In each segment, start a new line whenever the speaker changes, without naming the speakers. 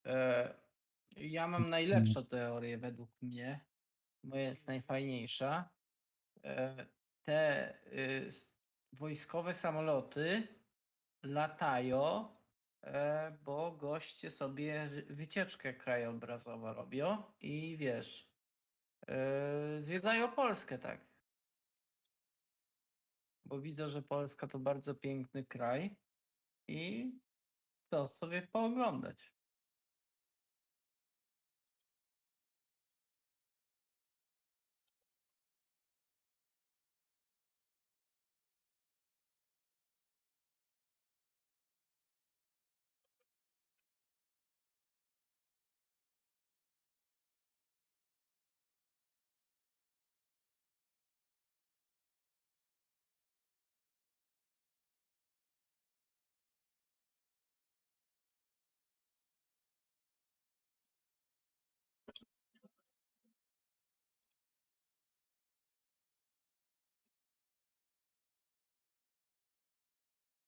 E, Ja mam najlepszą teorię według mnie, bo jest najfajniejsza. E, Te wojskowe samoloty latają, bo goście sobie wycieczkę krajobrazową robią i wiesz, zwiedzają Polskę, tak. Bo widzę, że Polska to bardzo piękny kraj i chcą sobie pooglądać.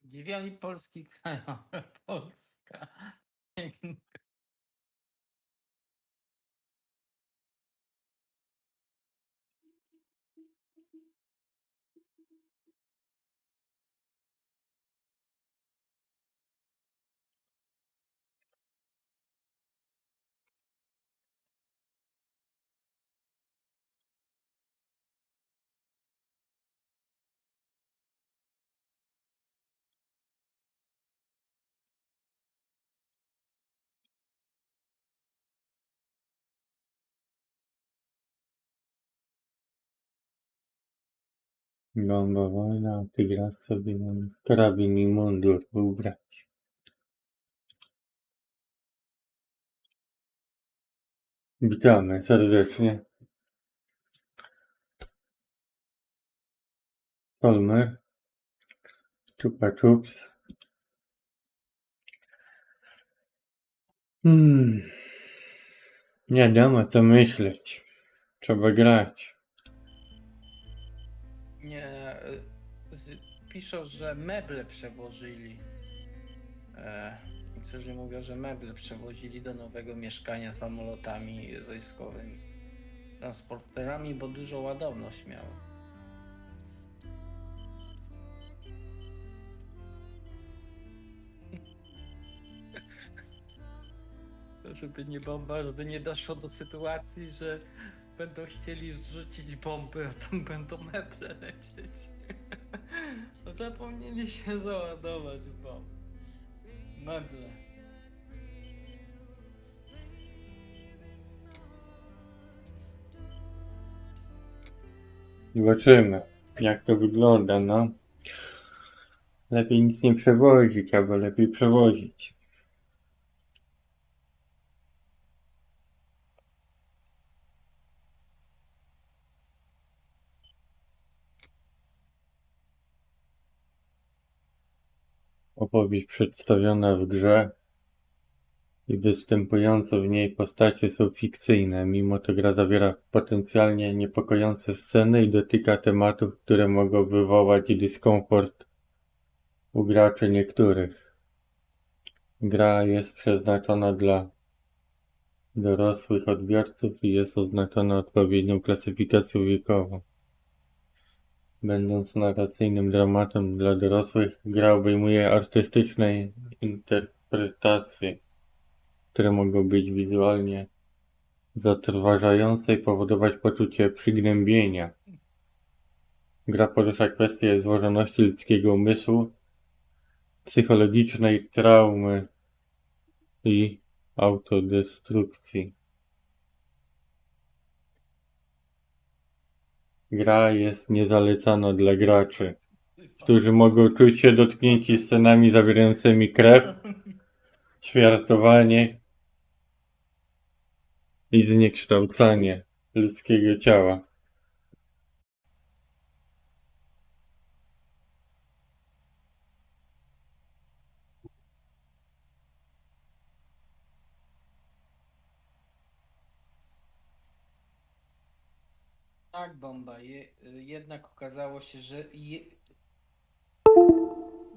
Dziwiali polski kraj, Polska.
Gąba wojna, a ty grasz sobie zamiast karabin i mundur ubrać. Witamy serdecznie. Polmer, Chupa Chups. Nie wiadomo co myśleć. Trzeba grać.
Nie, piszą, że meble przewożyli. Niektórzy mówią, że meble przewozili do nowego mieszkania samolotami wojskowymi, transporterami, bo dużo ładowność miało. Żeby nie bomba, żeby nie doszło do sytuacji, że będą chcieli zrzucić bomby, a tam będą meble lecieć. No zapomnieli się załadować bomb. Meble.
Zobaczymy jak to wygląda, no. Lepiej nic nie przewozić, albo lepiej przewozić. Opowieść przedstawiona w grze i występujące w niej postacie są fikcyjne, mimo to gra zawiera potencjalnie niepokojące sceny i dotyka tematów, które mogą wywołać dyskomfort u graczy niektórych. Gra jest przeznaczona dla dorosłych odbiorców i jest oznaczona odpowiednią klasyfikacją wiekową. Będąc narracyjnym dramatem dla dorosłych, gra obejmuje artystyczne interpretacje, które mogą być wizualnie zatrważające i powodować poczucie przygnębienia. Gra porusza kwestię złożoności ludzkiego umysłu, psychologicznej traumy i autodestrukcji. Gra jest niezalecana dla graczy, którzy mogą czuć się dotknięci scenami zawierającymi krew, ćwiartowanie i zniekształcanie ludzkiego ciała.
Tak, bomba. Jednak okazało się, że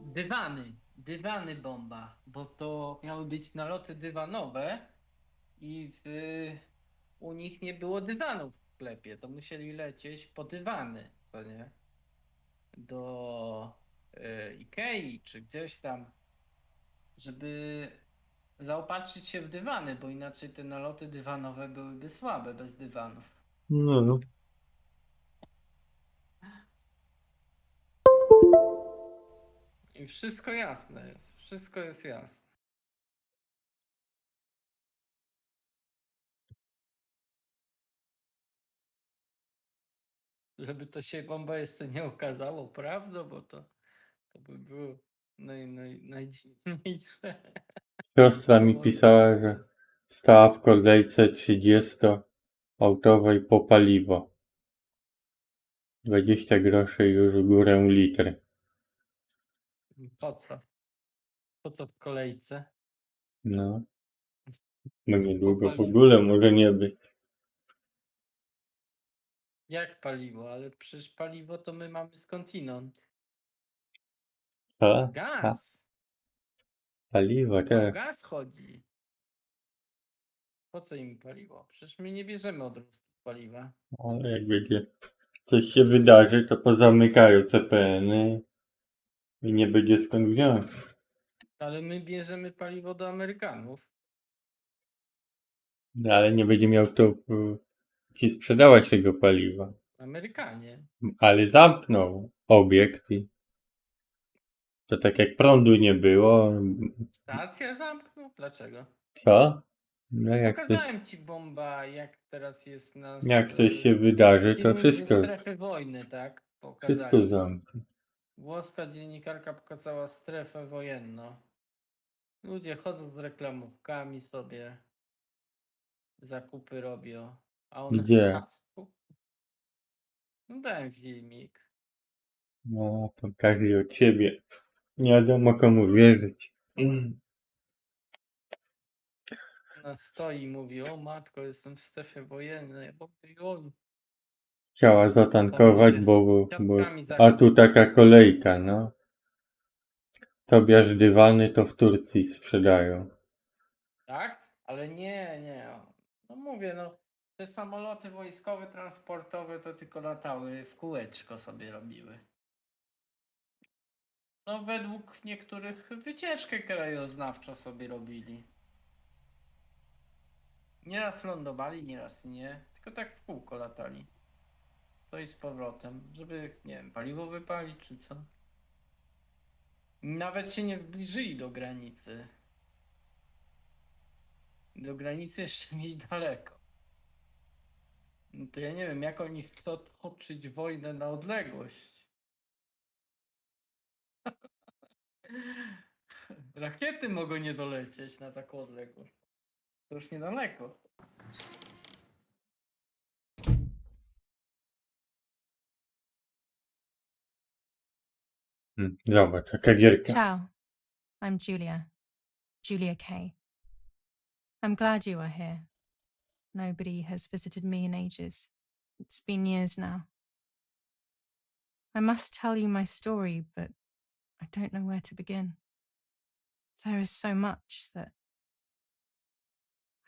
dywany Dywany bomba, bo to miały być naloty dywanowe i u nich nie było dywanów w sklepie, to musieli lecieć po dywany, co nie? Do Ikei czy gdzieś tam, żeby zaopatrzyć się w dywany, bo inaczej te naloty dywanowe byłyby słabe bez dywanów.
No,
I wszystko jasne jest, wszystko jest jasne. Żeby to się bomba jeszcze nie okazało prawdą, bo to by było najdziwniejsze.
siostra
To
mi
może się
pisała, że
stać.
stała w kolejce 30-autowej po paliwo. 20 groszy już w górę litr.
Po co? Po co w kolejce?
No, bo
Po
niedługo w
paliwo.
ogóle może nie być.
Jak paliwo? Ale przecież paliwo to my mamy skądinąd.
A? A,
Gaz.
paliwo,
To o
tak.
gaz chodzi. Po co im paliwo? Przecież my nie bierzemy od Rosji paliwa.
Ale jak będzie coś się wydarzy, to pozamykają CPN-y i nie będzie skąd wziąć.
Ale my bierzemy paliwo do Amerykanów.
No, ale nie będzie miał kto ci sprzedawać tego paliwa.
Amerykanie.
Ale zamknął obiekt i to tak jak prądu nie było.
Stacja zamknął? Dlaczego?
Co? No
Pokazałem ci bomba, jak teraz jest
jak coś się wydarzy, to
filmik ze
wszystko,
strefy wojny, tak?
wszystko
Pokazali.
zamknie.
Włoska dziennikarka pokazała strefę wojenną. Ludzie chodzą z reklamówkami sobie, zakupy robią, a ona w
Gdzie?
kasku. No dałem filmik.
No, to każdy od siebie. Nie wiadomo komu wierzyć.
Ona stoi i mówi, o matko, jestem w strefie wojennej. Bo oj,
Chciała
tam
zatankować,
ludzie
bo
ciastkami
a tu taka
zakupy.
kolejka, no. Tobiaż dywany to w Turcji sprzedają.
Tak? Ale nie. No mówię, no te samoloty wojskowe, transportowe to tylko latały, w kółeczko sobie robiły. No według niektórych wycieczkę krajoznawczą sobie robili. Nieraz lądowali, nieraz nie. Tylko tak w kółko latali. To i z powrotem, żeby, nie wiem, paliwo wypalić czy co. Nawet się nie zbliżyli do granicy. Do granicy jeszcze mieli daleko. No to ja nie wiem, jak oni chcą toczyć wojnę na odległość. Rakiety mogą nie dolecieć na taką odległość. To już niedaleko.
Zobacz, jaka gierka.
Ciao, I'm Julia. Julia Kay. I'm glad you are here. Nobody has visited me in ages. It's been years now. I must tell you my story, but I don't know where to begin. There is so much that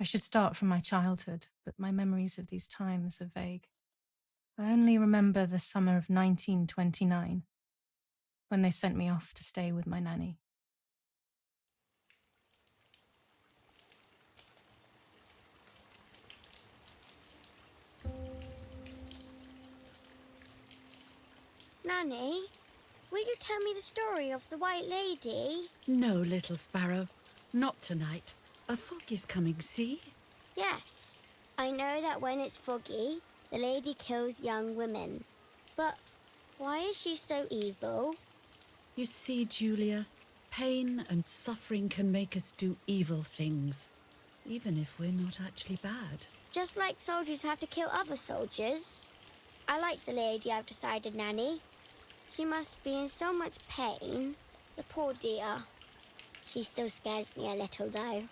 I should start from my childhood, but my memories of these times are vague. I only remember the summer of 1929, when they sent me off to stay with my nanny.
Nanny, will you tell me the story of the White Lady?
No, little sparrow, not tonight. A fog is coming, see?
Yes, I know that when it's foggy, the lady kills young women. But why is she so evil?
You see, Julia, pain and suffering can make us do evil things, even if we're not actually bad.
Just like soldiers have to kill other soldiers. I like the lady I've decided, Nanny. She must be in so much pain. The poor dear. She still scares me a little, though.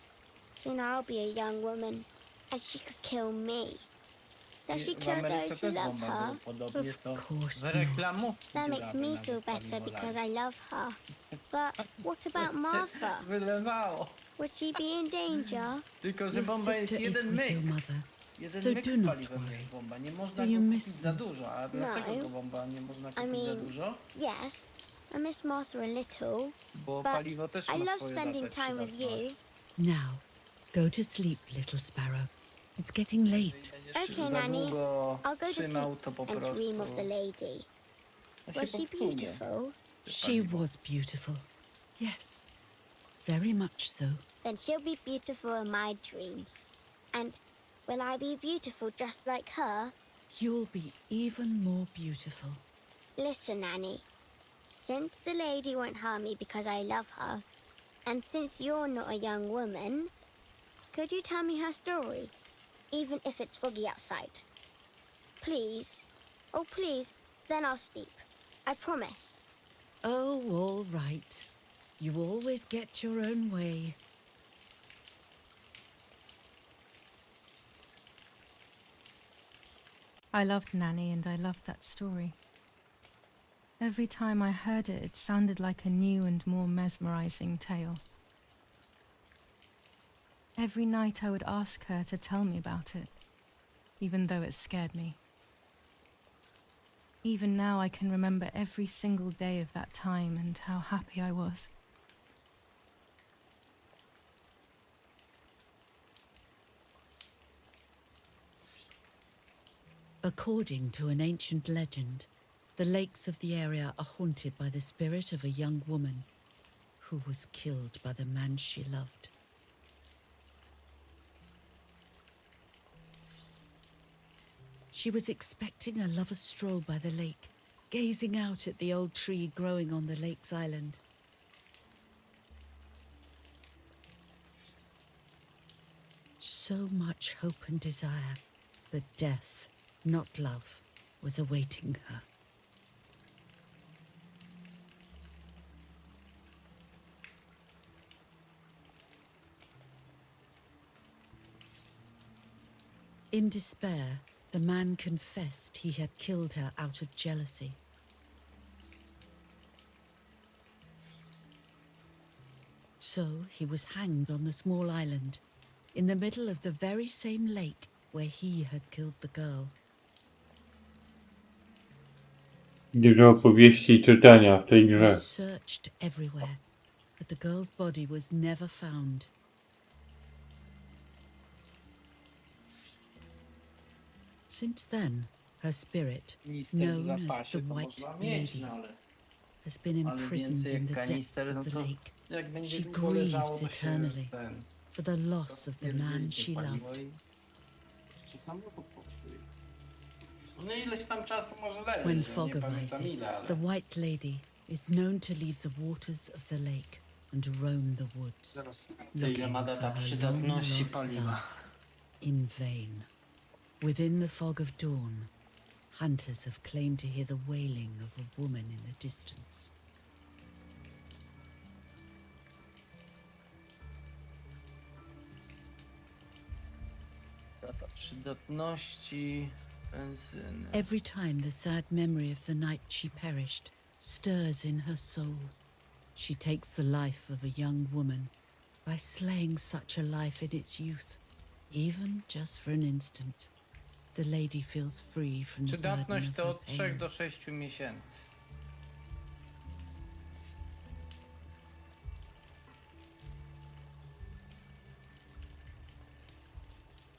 Soon I'll be a young woman, and she could kill me. Does she
w
kill
Ameryce
those who
też
love
bomba
her?
było podobnie,
Of
to
course
w
not.
reklamówki
That makes
dziurawe
me
nawet
feel better
paliwo
because
lali.
I love her. But what
To
about
się
Martha?
wylewało.
Would she be in danger?
Tylko, że
Your
bomba jest
sister is
jeden
with your
myk.
mother,
Jeden
so
myk
do
z
not
paliwem
worry.
jest bomba. Nie
Do
można
you
go
miss
kupić za
them?
dużo. A dlaczego
No.
go bomba nie można
I
kupić za
mean,
dużo?
yes, I miss Martha a little,
Bo
but
paliwo też
I
ma
love
swoją
spending
datę
time with
przydatności.
you.
Now, go to sleep, little sparrow. It's getting
Jeżeli
late.
będziesz
Okay,
za
Nanny.
długo
I'll go to
trzymał,
sleep
to po
and dream of
prostu
the lady.
to się
Was she
popsuje.
beautiful?
She
paliwo.
was beautiful. Yes, very much so.
Then she'll be beautiful in my dreams. And will I be beautiful just like her?
You'll be even more beautiful.
Listen, Nanny. Since the lady won't harm me because I love her, and since you're not a young woman, could you tell me her story? Even if it's foggy outside. Please. Oh, please. Then I'll sleep. I promise.
Oh, all right. You always get your own way.
I loved Nanny and I loved that story. Every time I heard it, it sounded like a new and more mesmerizing tale. Every night I would ask her to tell me about it, even though it scared me. Even now I can remember every single day of that time and how happy I was.
According to an ancient legend, the lakes of the area are haunted by the spirit of a young woman who was killed by the man she loved. She was expecting a lover's stroll by the lake, gazing out at the old tree growing on the lake's island. So much hope and desire, but death, not love, was awaiting her. In despair, the man confessed he had killed her out of jealousy. So he was hanged on the small island, in the middle of the very same lake where he had killed the girl.
Dużo opowieści i czytania w tej
They
grze.
searched everywhere, but the girl's body was never found. Since then, her spirit,
Kanister w
known as
zapasie
the
to
White
można mieć,
Lady,
no ale
has been
Ale
imprisoned
więcej
in
jak
the depths
kanister, no
of the
to
lake
jak będzie
She
długo leżało,
grieves
to się
eternally
ten...
for the loss of the man
rozpierdzieli
she
to paliwo
loved.
i jeszcze samochód popsuje. No ileś tam czasu może leżeć,
When
ja
fog
nie pamiętam
arises,
ile, ale
the White Lady is known to leave the waters of the lake and roam the woods,
zaraz sprawdzę ile ma
looking for
data
her
przydatności
long-lost
paliwa.
love. In vain. Within the fog of dawn, hunters have claimed to hear the wailing of a woman in the distance.
Data przydatności, benzyny.
Every time the sad memory of the night she perished stirs in her soul, she takes the life of a young woman by slaying such a life in its youth, even just for an instant. The lady feels free from the burden
Przydatność
of
to
her
od 3
pain.
do 6 miesięcy.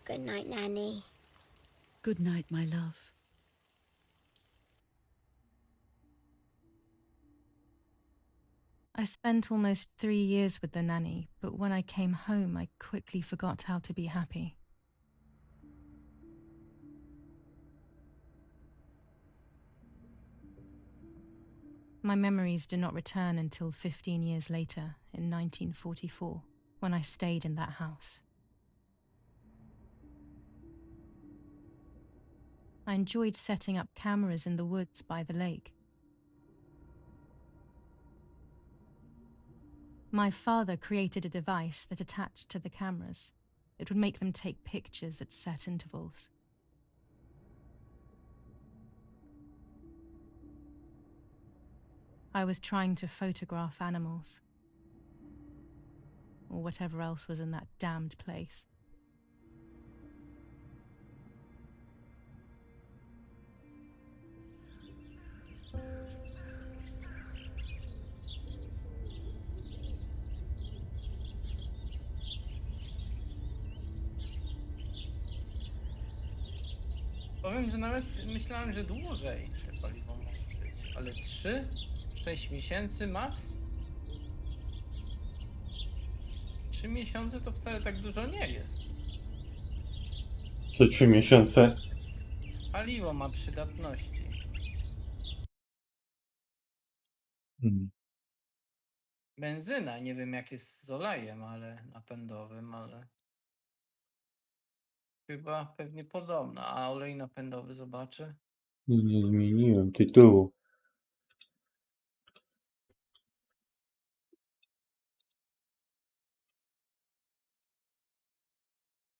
Good night, Nanny.
Good night, my love.
I spent almost 3 years with the nanny, but when I came home, I quickly forgot how to be happy. My memories do not return until 15 years later, in 1944, when I stayed in that house. I enjoyed setting up cameras in the woods by the lake. My father created a device that attached to the cameras. It would make them take pictures at set intervals. I was trying to photograph animals. Or whatever else was in that damned place.
Powiem, że nawet myślałem, że dłużej te paliwo może być, ale 6 miesięcy max? 3 miesiące to wcale tak dużo nie jest.
Co 3 miesiące?
Paliwo ma przydatności.
Hmm.
Benzyna, nie wiem jak jest z olejem, ale napędowym, ale chyba pewnie podobna. A olej napędowy zobaczę.
Nie zmieniłem tytułu.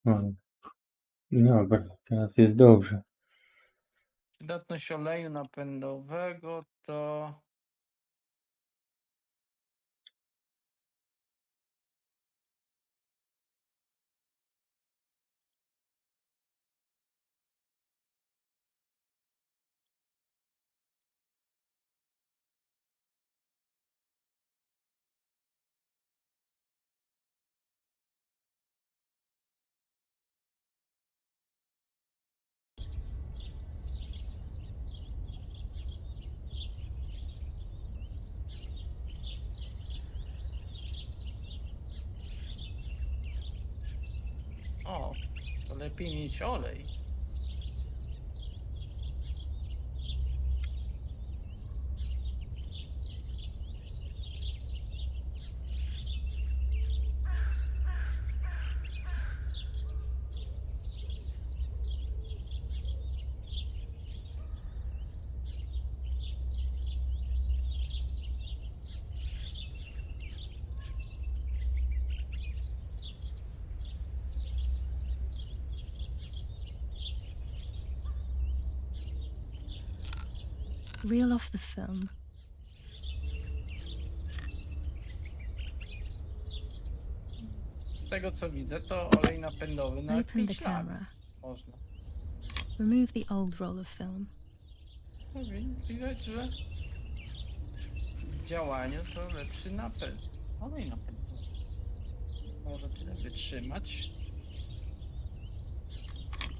O. Dobra, teraz jest dobrze.
Przydatność oleju napędowego to to lepiej mieć olej.
Reel off the film.
Z tego co widzę, to olej napędowy na
Open the
5 lat
camera.
można.
Remove the old roll of film.
No, widać, że w działaniu to lepszy napęd. Olej napędowy. Może tyle wytrzymać.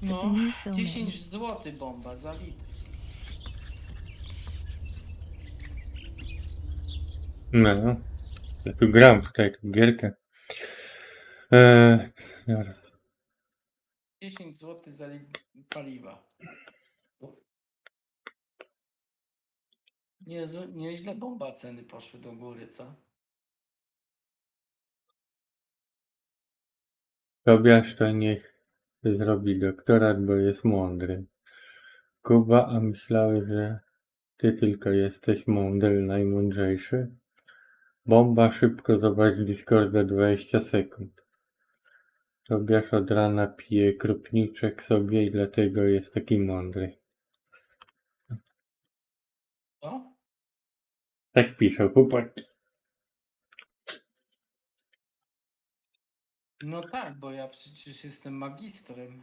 Put the
No,
new film
10
in.
zł bomba za litr.
No, ja tu gram tutaj tę gierkę. Zaraz.
10 zł za litr paliwa. Nieźle bomba ceny poszły do góry, co?
Tobiasz to niech zrobi doktorat, bo jest mądry. Kuba, a myślałeś, że ty tylko jesteś mądry, najmądrzejszy? Bomba, szybko zobacz Discorda 20 sekund. Tobiasz od rana pije krupniczek sobie i dlatego jest taki mądry.
O?
Tak pisze chłopak.
No tak, bo ja przecież jestem magistrem.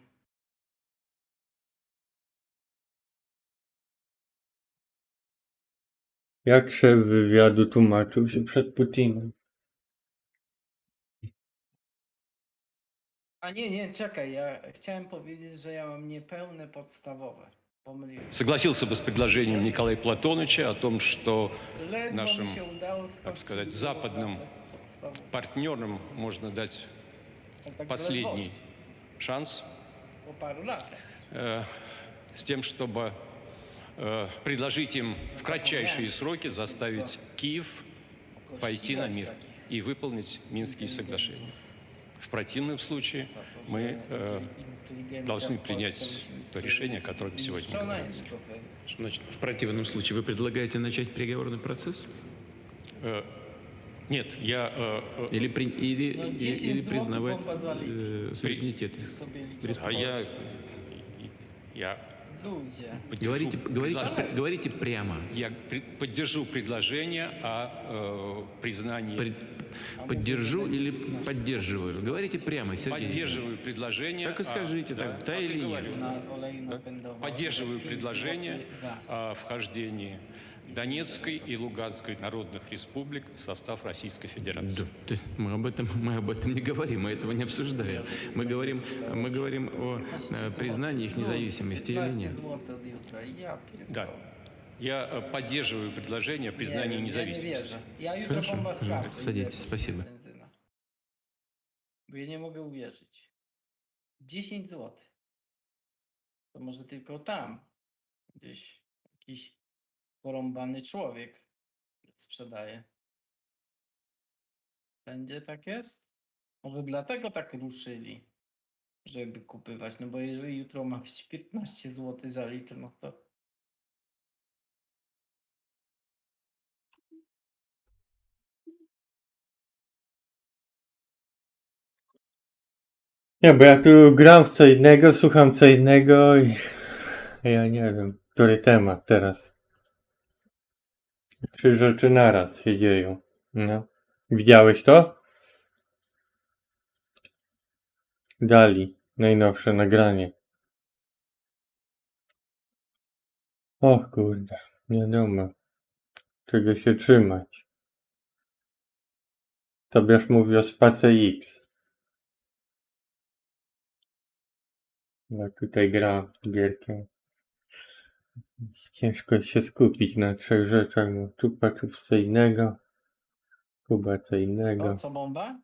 Jak szef wywiadu tłumaczył się przed Putinem?
A nie, czekaj, ja chciałem powiedzieć, że ja mam niepełne podstawowe. Pomyliłem.
Согласился бы с предложением Николая Платоновича о том, что
Ledwo
naszym,
mi się udało
так
skończyć
сказать,
drugą
западным
klasę podstawową.
партнерам можно дать
Tak z
последний
ledwości,
шанс
po paru latach.
с тем, чтобы предложить им в кратчайшие сроки заставить Киев
Około
пойти на
ileś
мир
takich
и выполнить Минские соглашения. В противном случае
za to, że
мы
inteligencja
должны
w Polsce
принять
musi być
то решение, о котором сегодня
zniszczona i
говорится.
tylko pewnie.
Что значит, в противном случае вы предлагаете начать переговорный процесс?
Нет, я
Или,
Ну, 10
или
злотых
признавать
бомба за литр.
суверенитет?
Sobie liczę w
А
Polsce.
я
Ludzie.
Говорите, говорите прямо.
Я поддержу предложение о признании.
Поддержу или поддерживаю? Говорите прямо, Сергей.
Поддерживаю предложение.
Так и скажите,
да,
да
так
или
и
нет.
говорю.
Na oleju napędowym.
Поддерживаю предложение
5 złotych raz.
о вхождении Донецкой и Луганской народных республик в состав Российской Федерации.
Да, мы об этом не говорим, мы этого не обсуждаем. Мы говорим о признании их независимости или
15
нет.
zł od jutra. Ja
Да.
pierdolę.
Я поддерживаю предложение о признании
Nie wiem, ja nie
независимости.
wierzę. Ja jutro
Хорошо,
bomba
пожалуйста,
sprawdzę.
садитесь,
ile kosztuje
спасибо.
benzyna. Bo ja nie mogę uwierzyć. 10 zł. To może tylko tam. Gdzieś jakiś porąbany człowiek sprzedaje. Wszędzie tak jest? Może dlatego tak ruszyli, żeby kupywać. No bo jeżeli jutro ma być 15 zł za litr, no to
Nie, bo ja tu gram w co innego, słucham co innego i ja nie wiem, który temat teraz. 3 rzeczy naraz się dzieją. No. Widziałeś to? Dali najnowsze nagranie. Och kurde, nie wiadomo czego się trzymać. Tobiasz mówi o Space X. Ja tutaj gram gierkę. Ciężko się skupić na 3 rzeczach. No, Czupa Czups co innego. Kuba co innego.
to co bomba?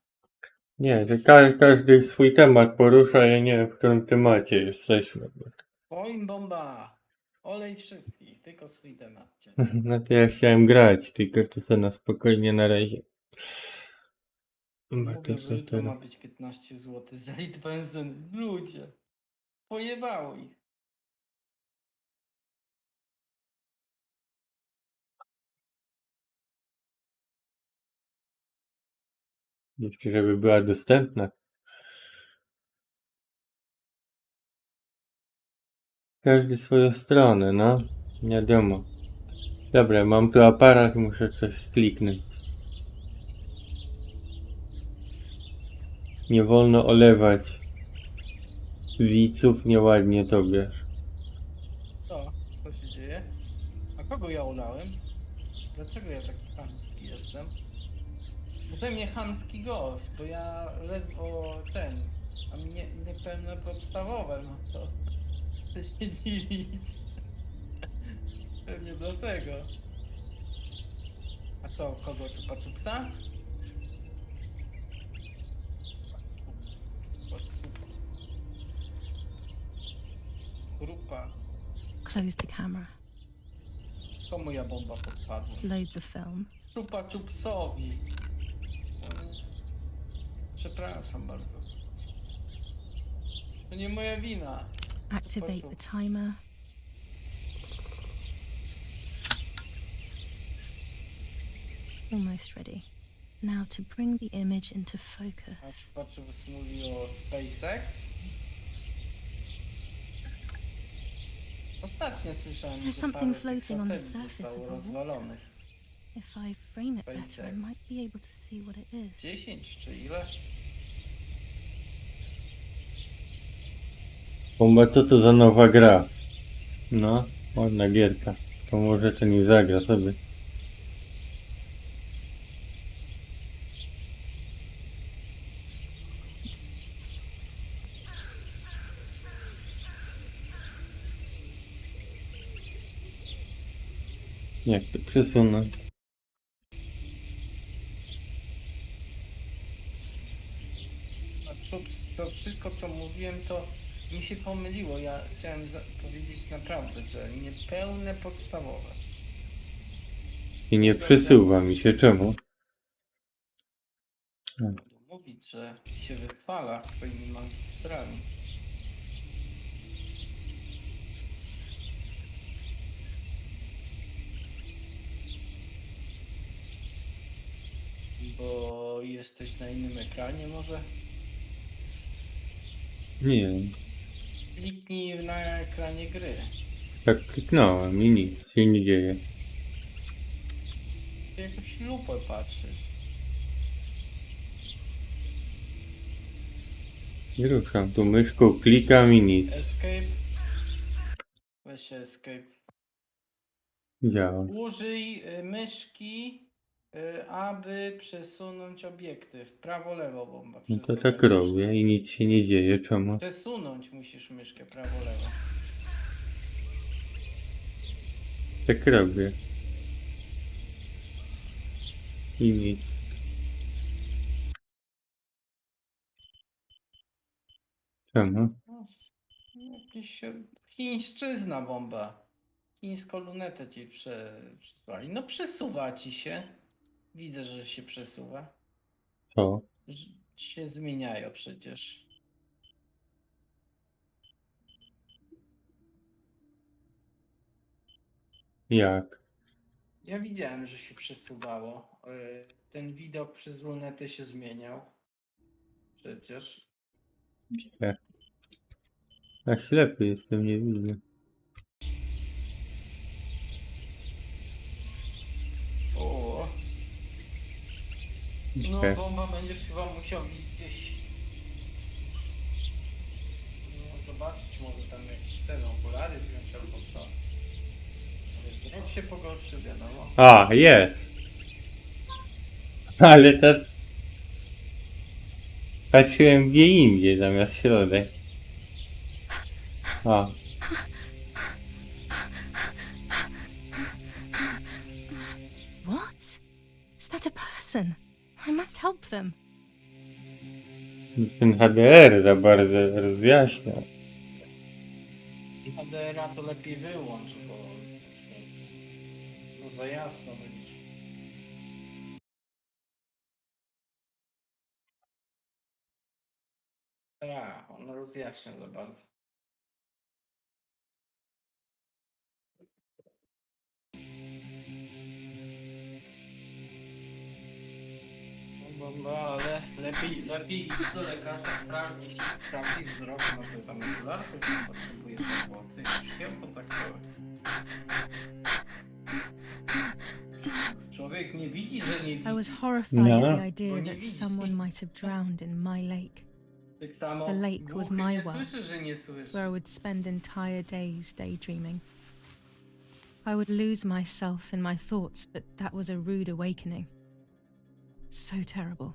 Nie, że każdy swój temat porusza, ja nie wiem w którym temacie jesteśmy.
Moim bomba! Olej wszystkich, tylko swój temat.
No to ja chciałem grać, tylko to sobie na spokojnie na razie. Bo
Mówię,
to
że
sobie
jutro ma
teraz...
być 15 zł za litr benzyny. Ludzie! Pojebało ich.
Jeszcze żeby była dostępna. Każdy swoją stronę, no. Nie wiadomo. Dobra, mam tu aparat, muszę coś kliknąć. Nie wolno olewać widzów, nieładnie to wiesz.
Co? Co się dzieje? A kogo ja ulałem? Dlaczego ja taki chamski jestem? Bo ze mnie chamski gość, bo ja ledwo a mnie niepełne podstawowe, no co? Chcę się dziwić. Pewnie dlatego. A co, kogo Czupa Czupsa? Grupa.
Close the camera.
Komu ja bomba podpadła?
Load the film.
Czupa Czupsowi. Przepraszam bardzo. To nie moja wina.
Activate the timer. Almost ready. Now to bring the image into focus.
A Czupa Czups mówi o SpaceX? Ostatnio słyszałem,
There's
że
something
parę tych
floating on the
satelit
surface
zostało
of the
rozwalonych.
If I frame it better, I
SpaceX.
might be able to see what it is.
10 czy ile?
Bomba, co to za nowa gra? No, ładna gierka. To może ten nie zagra sobie. Jak to przesunąć?
A Czups, to wszystko co mówiłem, to mi się pomyliło. Ja chciałem powiedzieć naprawdę, że niepełne podstawowe.
I nie przesuwa mi się, czemu?
Mówić, że się wychwala swoimi magistrami. Bo jesteś na innym ekranie może?
Nie wiem.
Kliknij na ekranie gry.
Tak kliknąłem i nic się nie dzieje.
Ty jakąś lupę patrzysz.
I ruszam tu myszką, klikam i nic.
Escape. Weź się escape.
Działa.
Użyj myszki, aby przesunąć obiekty. W prawo, lewo bomba.
No to
Przesuwaj
tak
myszkę.
robię i nic się nie dzieje. Czemu?
Przesunąć musisz myszkę prawo, lewo.
Tak robię. I nic. Czemu?
No, jakiś chińszczyzna bomba. Chińską lunetę ci przysłali. No przesuwa ci się. Widzę, że się przesuwa.
Co?
Się zmieniają przecież.
Jak?
Ja widziałem, że się przesuwało. Ten widok przez lunetę się zmieniał. Przecież.
Źle. A ślepy jestem, nie widzę.
O. No
Źle.
bomba będziesz chyba musiał gdzieś. No, zobaczyć może tam jakieś ten okulary wziąć albo co. Ale wzrok się pogorszy, wiadomo.
A, jest! Ale to... Patrzyłem gdzie indziej zamiast środek. A,
What? Is that a person? I must help them.
ten HDR za bardzo rozjaśnia.
HDR-a to lepiej wyłącz, bo no za jasno będzie. Tak, on rozjaśnia za bardzo. No, ale lepiej iść do lekarza, sprawdzić wzrok, może tam okularów potrzebuje roboty, szkiełko taktowe. Człowiek nie widzi, że nie
I was
widzi.
horrified
No.
at the
Bo
idea
nie
that
widzi.
someone might have drowned in my lake,
Tak samo
The lake was
głuchy
my
nie
world,
słyszy, że nie słyszy.
where I would spend entire days daydreaming. I would lose myself in my thoughts, but that was a rude awakening. So terrible.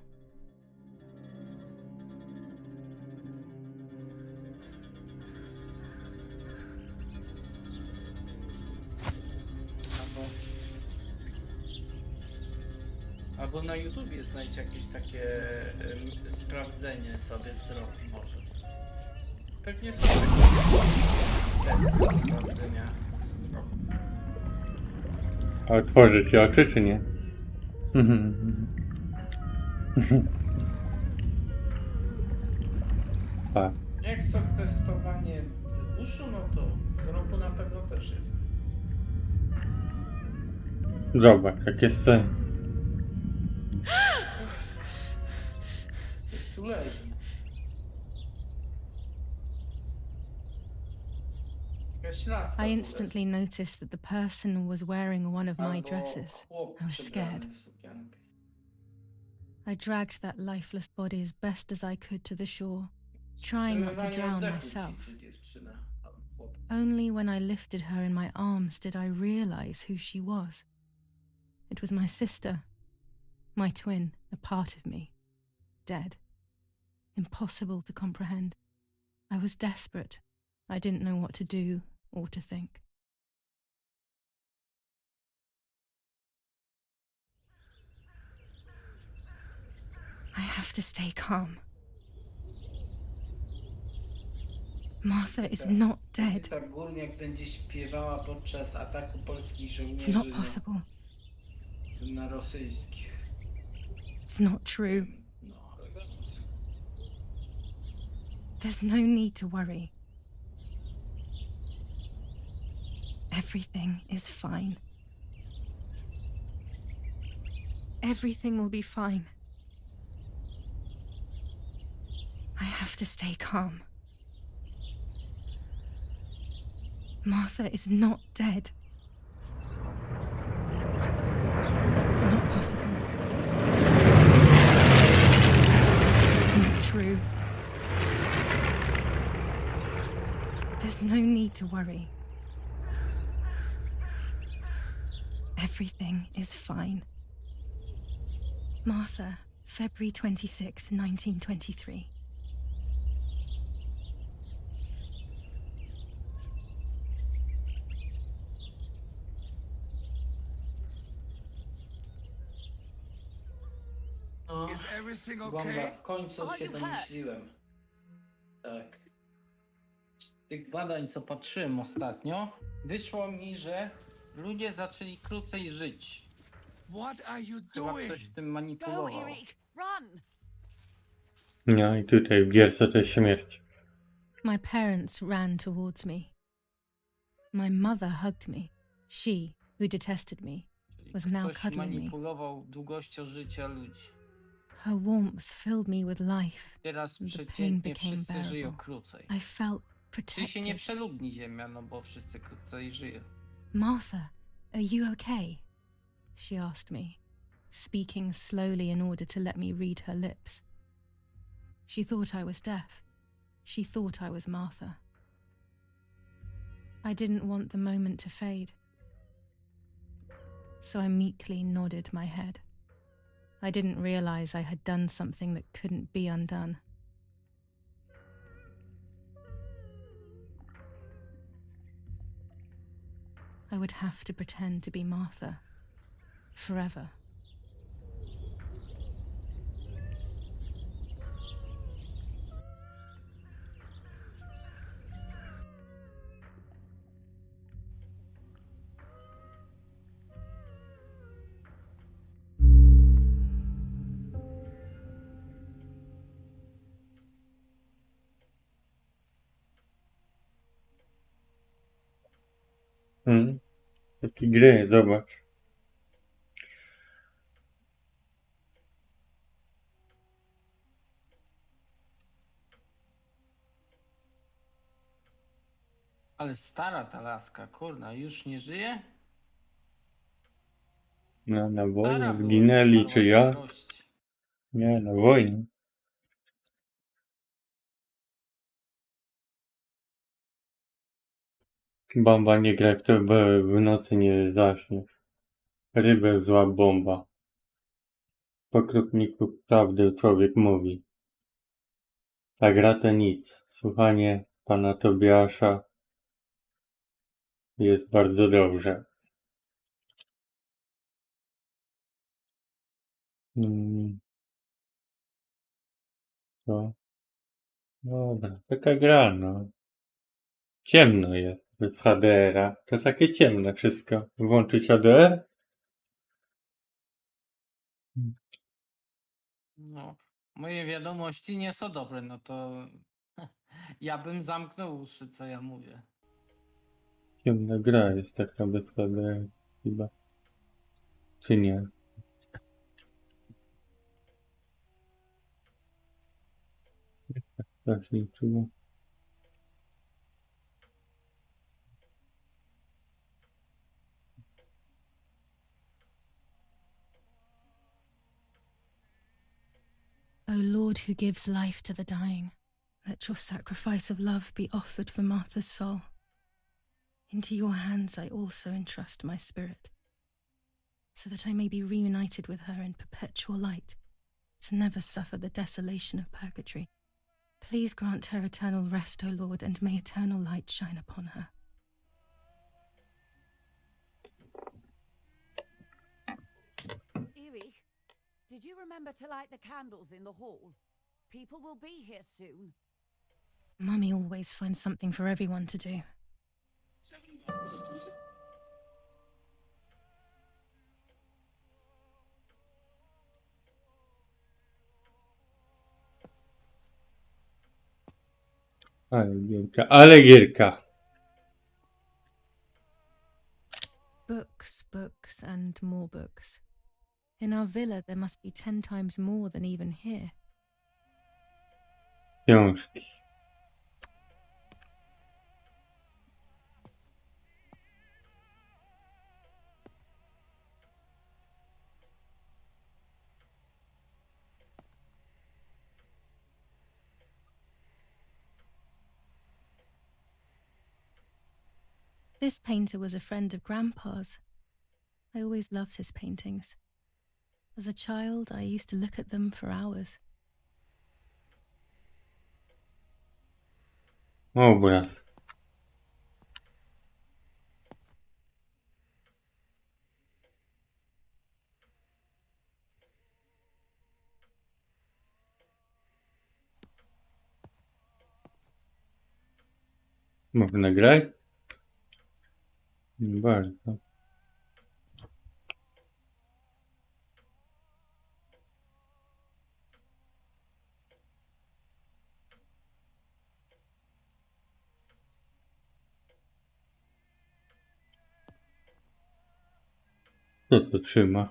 Albo na YouTubie znajdź jakieś takie sprawdzenie sobie wzroku może. Pewnie są takie testy sprawdzenia wzroku.
A otworzy ci oczy, czy nie? Tak.
Jak są testowanie uszu, no to wzroku na pewno też jest.
Zobacz, jakie sceny.
Coś tu leży. Jakaś laska
I
tu
instantly noticed that the person was wearing one of
leży.
my
Albo
dresses.
chłop
I was
przebrany
scared.
w sukienkę.
I dragged that lifeless body as best as I could to the shore, trying not to
Wstrzymywanie
drown
oddechu
myself.
ćwiczy dziewczyna, albo chłop.
Only when I lifted her in my arms did I realize who she was. It was my sister, my twin, a part of me, dead. Impossible to comprehend. I was desperate. I didn't know what to do or to think. I have to stay calm. Martha is not dead.
Ta górniak będzie śpiewała podczas ataku polskich
It's
żołnierzy
not possible.
na rosyjskich.
It's not true.
No, elegancko.
There's no need to worry. Everything is fine. Everything will be fine. I have to stay calm. Martha is not dead. It's not possible. It's not true. There's no need to worry. Everything is fine. Martha, February 26th, 1923.
No,
Is everything
Bomba,
okay?
w końcu
Are
się
you hurt?
domyśliłem. Tak. Z tych badań, co patrzyłem ostatnio, wyszło mi, że ludzie zaczęli krócej żyć.
What are you
Chyba
doing?
ktoś tym
Go,
manipulował.
Eric! Run!
No i tutaj w gierce to jest śmierć.
My parents ran towards me. My mother hugged me. She, who detested me,
Czyli
was now
ktoś
cuddling me.
manipulował długością życia ludzi.
Her warmth filled me with life.
Teraz
The pain
przeciętnie
became
wszyscy żyją
bearable.
krócej.
I felt
Czyli się nie
protected.
przeludni ziemia, no bo wszyscy krócej żyją.
Martha, are you okay? She asked me, speaking slowly in order to let me read her lips. She thought I was deaf. She thought I was Martha. I didn't want the moment to fade, so I meekly nodded my head. I didn't realize I had done something that couldn't be undone. I would have to pretend to be Martha forever.
Takie gry, zobacz.
Ale stara ta laska, kurna, już nie żyje?
No, na
Stara
wojnie
była,
zginęli,
umarła
czy ja?
starości.
Nie, na wojnie. Bomba nie gra, kto w nocy nie zaśnie. Rybę zła bomba. Po krupniku prawdy człowiek mówi. Ta gra to nic. Słuchanie pana Tobiasza jest bardzo dobrze. To. Dobra, taka gra, no. Ciemno jest bez HDR-a. To takie ciemne wszystko. Włączyć HDR?
No, moje wiadomości nie są dobre, no to ja bym zamknął uszy, co ja mówię.
Ciemna gra jest taka bez HDR chyba. Czy nie? Tak nie czuło.
O Lord, who gives life to the dying, let your sacrifice of love be offered for Martha's soul. Into your hands I also entrust my spirit, so that I may be reunited with her in perpetual light, to never suffer the desolation of purgatory. Please grant her eternal rest, O Lord, and may eternal light shine upon her.
Erich, did you remember to light the candles in the hall? People will be here soon.
Mummy always finds something for everyone to do.
Ale gierka, ale gierka.
Books, books, and more books. In our villa there must be 10 times more than even here.
Książki.
This painter was a friend of Grandpa's. I always loved his paintings. As a child, I used to look at them for hours.
Obraz. Można grać? Nie bardzo. Co to trzyma?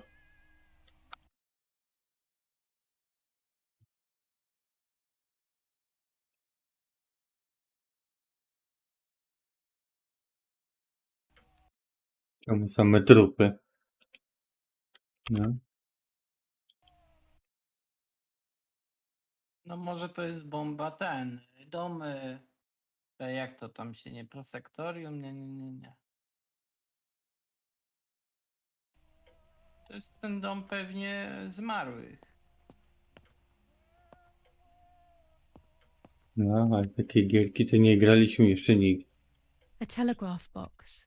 Czemu same trupy? No.
No może to jest bomba ten, domy, jak to tam się nie, prosektorium? Nie. To jest ten dom pewnie zmarłych.
No, ale takie gierki to nie graliśmy jeszcze nigdy.
A telegraph box.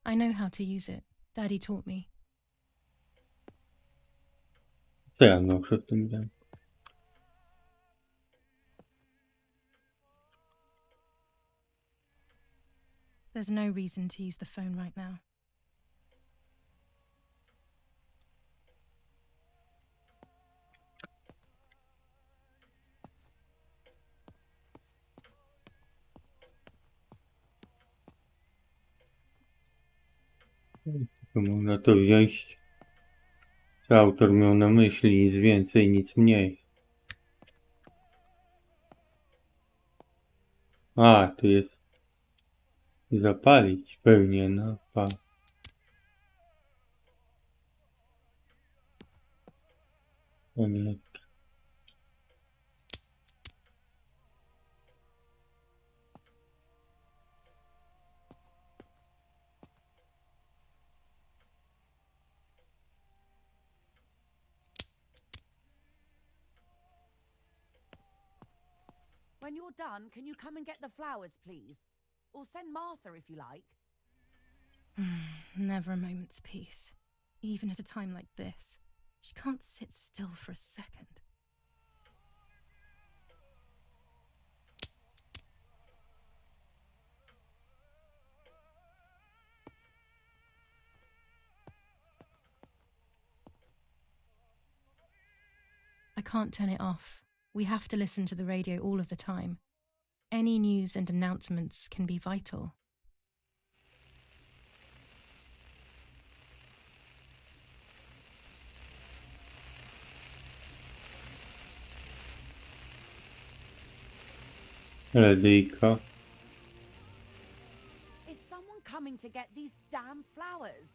I know how to use it. Daddy taught me.
Co ja no przed tym wiem?
There's no reason to use the phone right now.
To można to wziąć, co autor miał na myśli, nic więcej, nic mniej. A, tu jest zapalić pewnie, no. Pa. O nie.
When you're done, can you come and get the flowers, please? Or send Martha if you like.
Never a moment's peace. Even at a time like this. She can't sit still for a second. I can't turn it off. We have to listen to the radio all of the time. Any news and announcements can be vital.
Radyjko.
Is someone coming to get these damn flowers?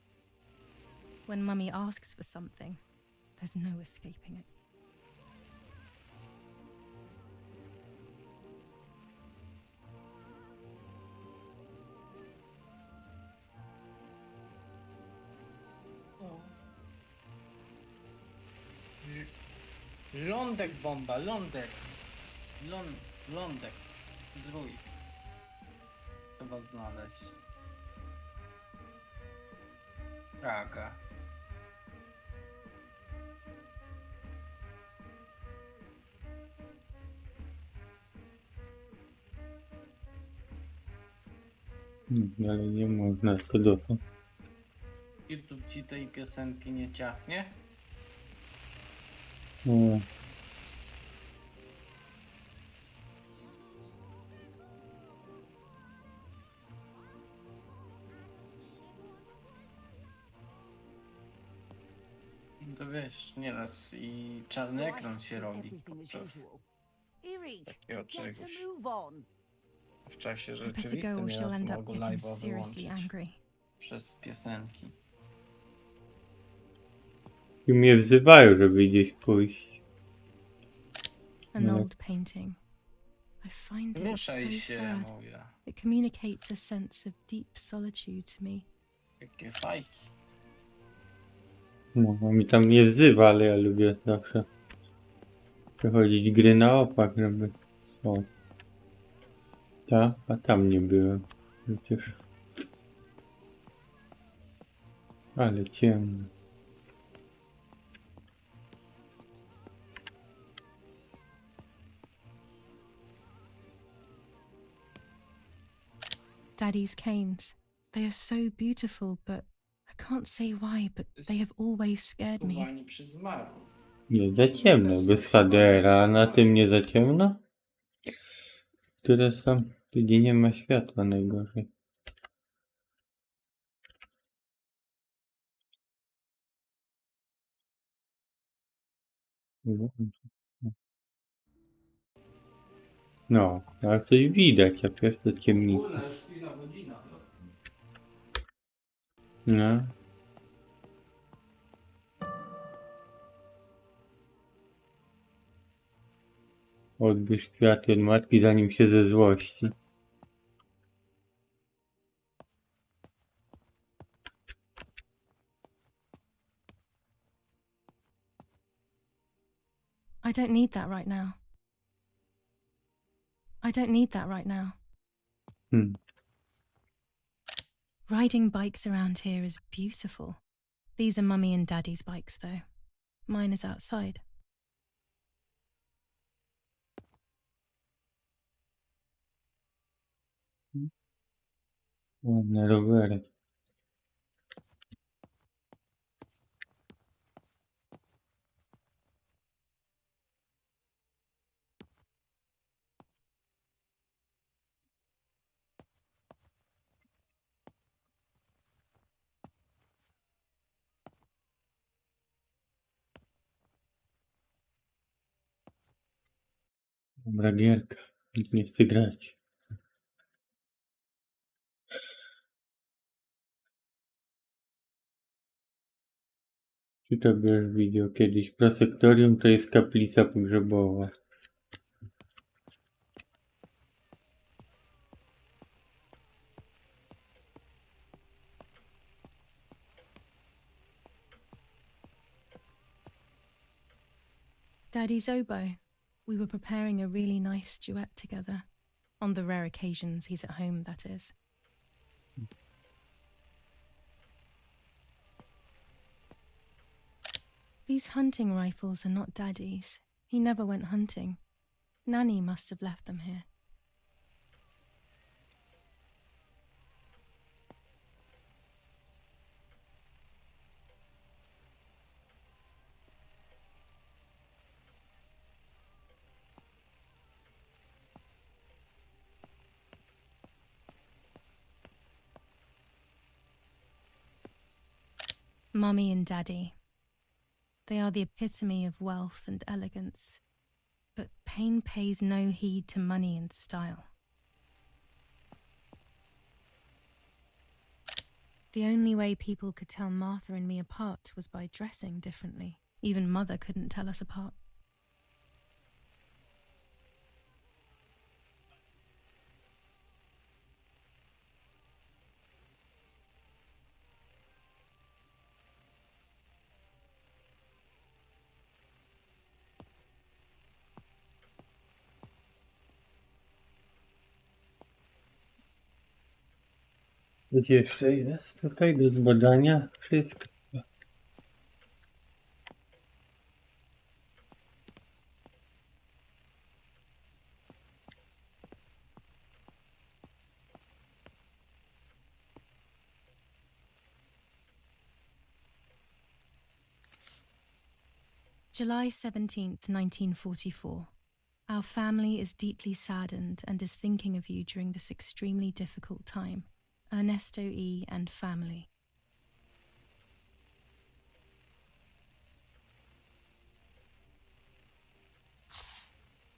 When Mummy asks for something, there's no escaping it.
Lądek bomba, lądek. Lądek. Drój. Trzeba znaleźć. Praga.
Ale nie można to dotąd.
YouTube ci tej piosenki nie ciachnie?
No.
To wiesz, nieraz i czarny
Do I
ekran
have
się
to do
robi
everything as
podczas
usual? Erik,
takiego
get
czegoś.
a move on.
W czasie
I better go
rzeczywistym
or she'll
nieraz
end up
mogą
getting
live'a
seriously
wyłączyć
angry.
przez piosenki.
I mnie wzywają, żeby gdzieś pójść.
An
No.
old painting. I find it
Ruszaj
so
się,
sad.
mówię.
It communicates a sense of deep solitude to me.
Jakie fajki.
No, mi tam nie wzywa, ale ja lubię zawsze przechodzić gry na opak, żeby... O. Ta, a tam nie byłem. Przecież. Ale ciemno.
Daddy's canes. They are so beautiful, but I can't say why, but they have always scared me.
Chowani przy zmarłym.
Nie za ciemno, bez HDR-a, a na tym nie za ciemno? Które są? Tu gdzie nie ma światła najgorzej. No, ale coś widać, a przecież to ciemnica.
już chwila, godzina.
No. Odbierz kwiaty od matki, zanim się ze złości.
I don't need that right now. I don't need that right now. Riding bikes around here is beautiful. These are Mummy and Daddy's bikes, though. Mine is outside.
Ładne rowery. Dobra gierka. Nikt nie chce grać. Czy to już widział kiedyś? Prosektorium to jest kaplica pogrzebowa.
Daddy's oboe. We were preparing a really nice duet together. On the rare occasions he's at home, that is. These hunting rifles are not Daddy's. He never went hunting. Nanny must have left them here. Mummy and Daddy. They are the epitome of wealth and elegance. But pain pays no heed to money and style. The only way people could tell Martha and me apart was by dressing differently. Even Mother couldn't tell us apart.
Coś jeszcze jest tutaj do zbadania? Wszystko.
July 17th, 1944. Our family is deeply saddened and is thinking of you during this extremely difficult time. Ernesto E. and family.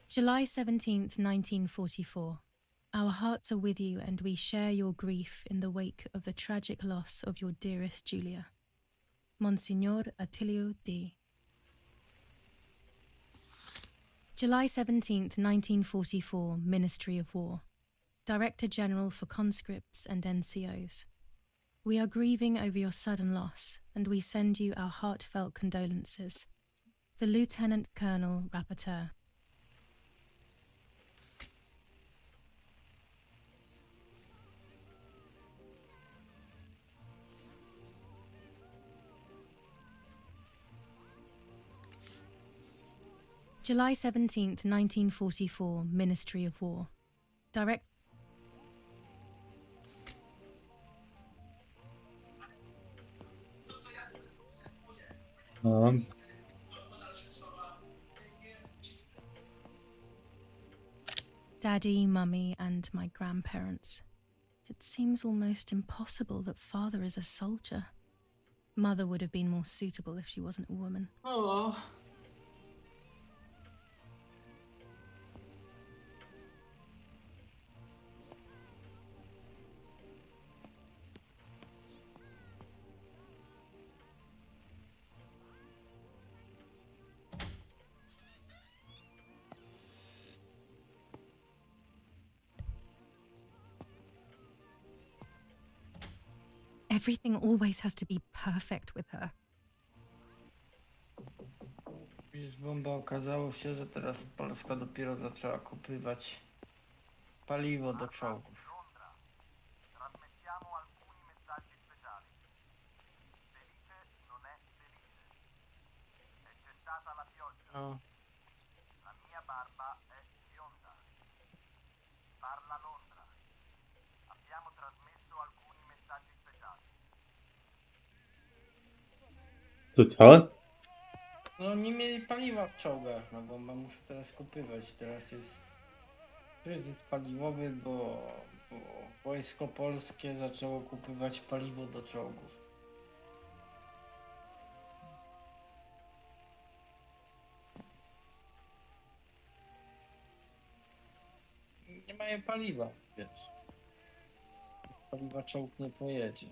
July 17th, 1944. Our hearts are with you and we share your grief in the wake of the tragic loss of your dearest Julia. Monsignor Attilio D. July 17th, 1944, Ministry of War. Director General for Conscripts and NCOs. We are grieving over your sudden loss, and we send you our heartfelt condolences. The Lieutenant Colonel Rapporteur. July 17th, 1944, Ministry of War. Direct. Daddy, Mummy, and my grandparents. It seems almost impossible that Father is a soldier. Mother would have been more suitable if she wasn't a woman.
O,
Everything always has to be perfect with her.
widzisz, bomba, okazało się, że teraz Polska dopiero zaczęła kupywać paliwo do czołgów.
Trasmettiamo alcuni messaggi speciali. Felice non è felice. È cessata la pioggia.
O,
La mia barba è bionda. Parla Londra. Abbiamo trasmesso alcuni messaggi speciali.
To co?
no nie mieli paliwa w czołgach, no bomba muszę teraz kupywać. Teraz jest kryzys paliwowy, bo wojsko polskie zaczęło kupywać paliwo do czołgów. Nie mają paliwa, wiesz. Paliwa czołg nie pojedzie.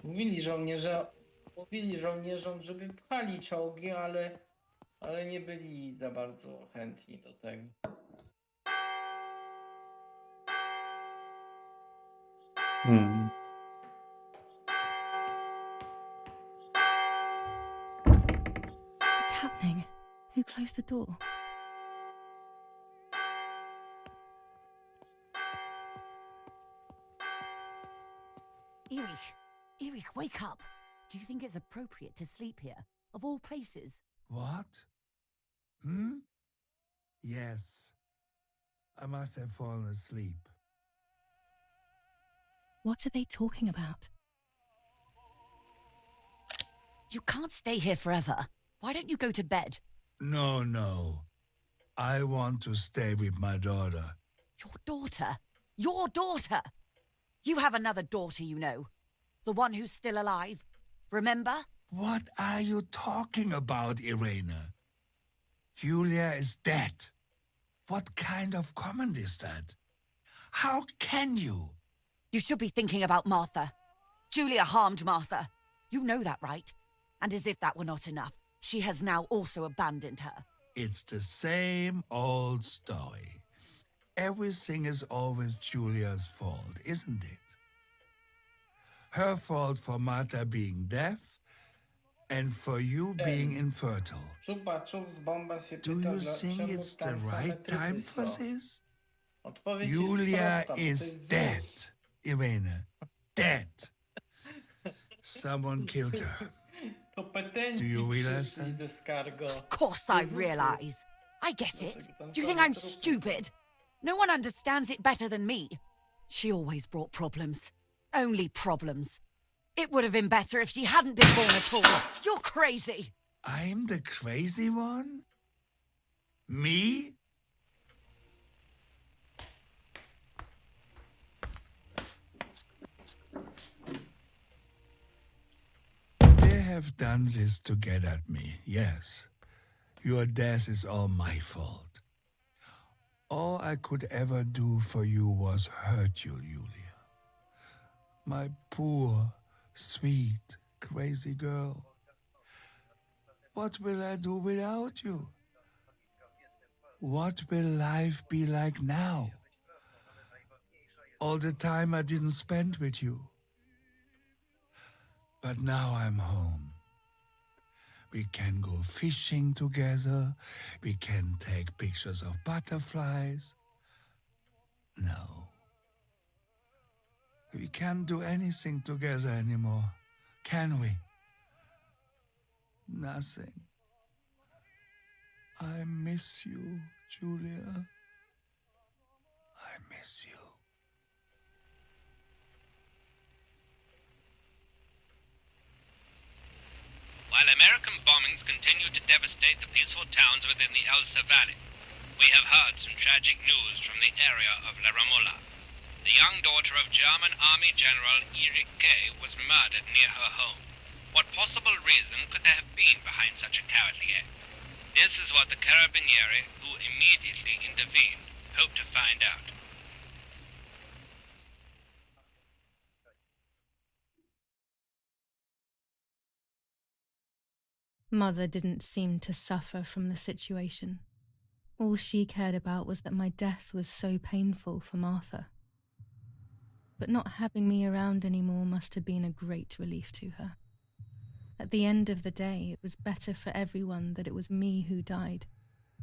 Mówili żołnierzom, żeby pchali czołgi, ale nie byli za bardzo chętni do tego.
Hmm.
What's happening? Who closed the door?
Erich, wake up. Do you think it's appropriate to sleep here, of all places?
What? Yes. I must have fallen asleep.
What are they talking about?
You can't stay here forever. Why don't you go to bed?
No. I want to stay with my daughter.
Your daughter? Your daughter? You have another daughter, you know. The one who's still alive. Remember?
What are you talking about, Irena? Julia is dead. What kind of comment is that? How can you?
You should be thinking about Martha. Julia harmed Martha. You know that, right? And as if that were not enough, she has now also abandoned her.
It's the same old story. Everything is always Julia's fault, isn't it? Her fault for Martha being deaf and for you being infertile.
Czup z bomba się
Do
pyta,
you think
dlaczego
it's the
tam same
right time
trupy
for
są.
this?
Odpowiedź
Julia
jest prosta, bo to
is
jest
dead,
ZUS.
Irena. Dead. Someone killed her.
To petenci
Do you realize
przyszli
that?
ze skargą.
Of course I
Jezusu.
realize. I get it.
Dlatego tam
Do you think
same
I'm
trupy są.
stupid? No one understands it better than me. She always brought problems. Only problems. It would have been better if she hadn't been born at all. You're crazy.
I'm the crazy one? Me? They have done this to get at me, yes. Your death is all my fault. All I could ever do for you was hurt you, Julia. My poor, sweet, crazy girl. What will I do without you? What will life be like now? All the time I didn't spend with you. But now I'm home. We can go fishing together. We can take pictures of butterflies. No. We can't do anything together anymore, can we? Nothing. I miss you, Julia. I miss you.
While American bombings continue to devastate the peaceful towns within the Elsa Valley, we have heard some tragic news from the area of La Ramola. The young daughter of German Army General Erich Kay was murdered near her home. What possible reason could there have been behind such a cowardly act? This is what the Carabinieri, who immediately intervened, hope to find out.
Mother didn't seem to suffer from the situation. All she cared about was that my death was so painful for Martha. But not having me around anymore must have been a great relief to her. At the end of the day, it was better for everyone that it was me who died,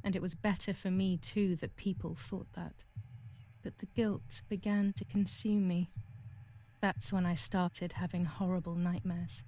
and it was better for me too that people thought that. But the guilt began to consume me. That's when I started having horrible nightmares.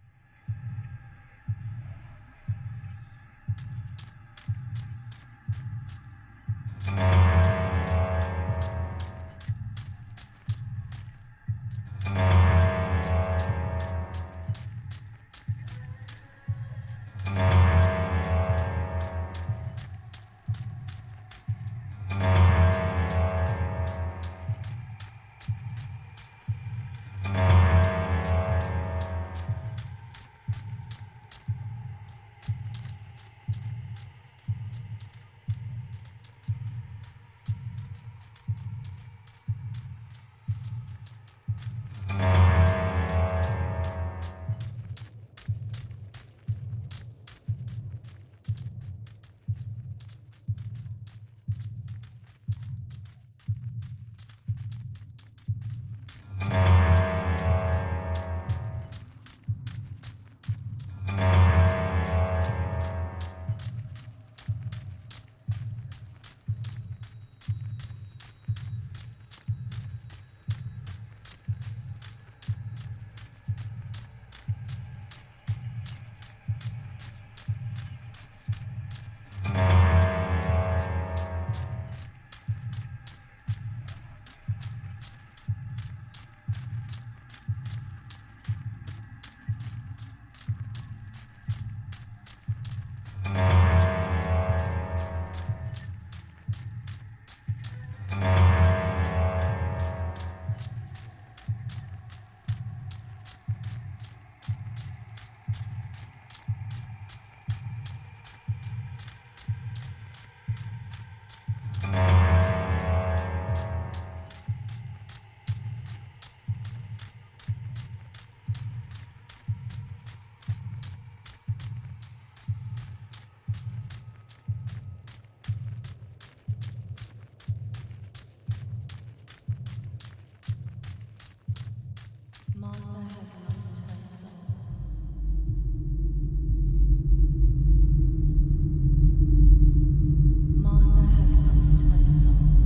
Martha has lost her soul. Martha has lost her soul.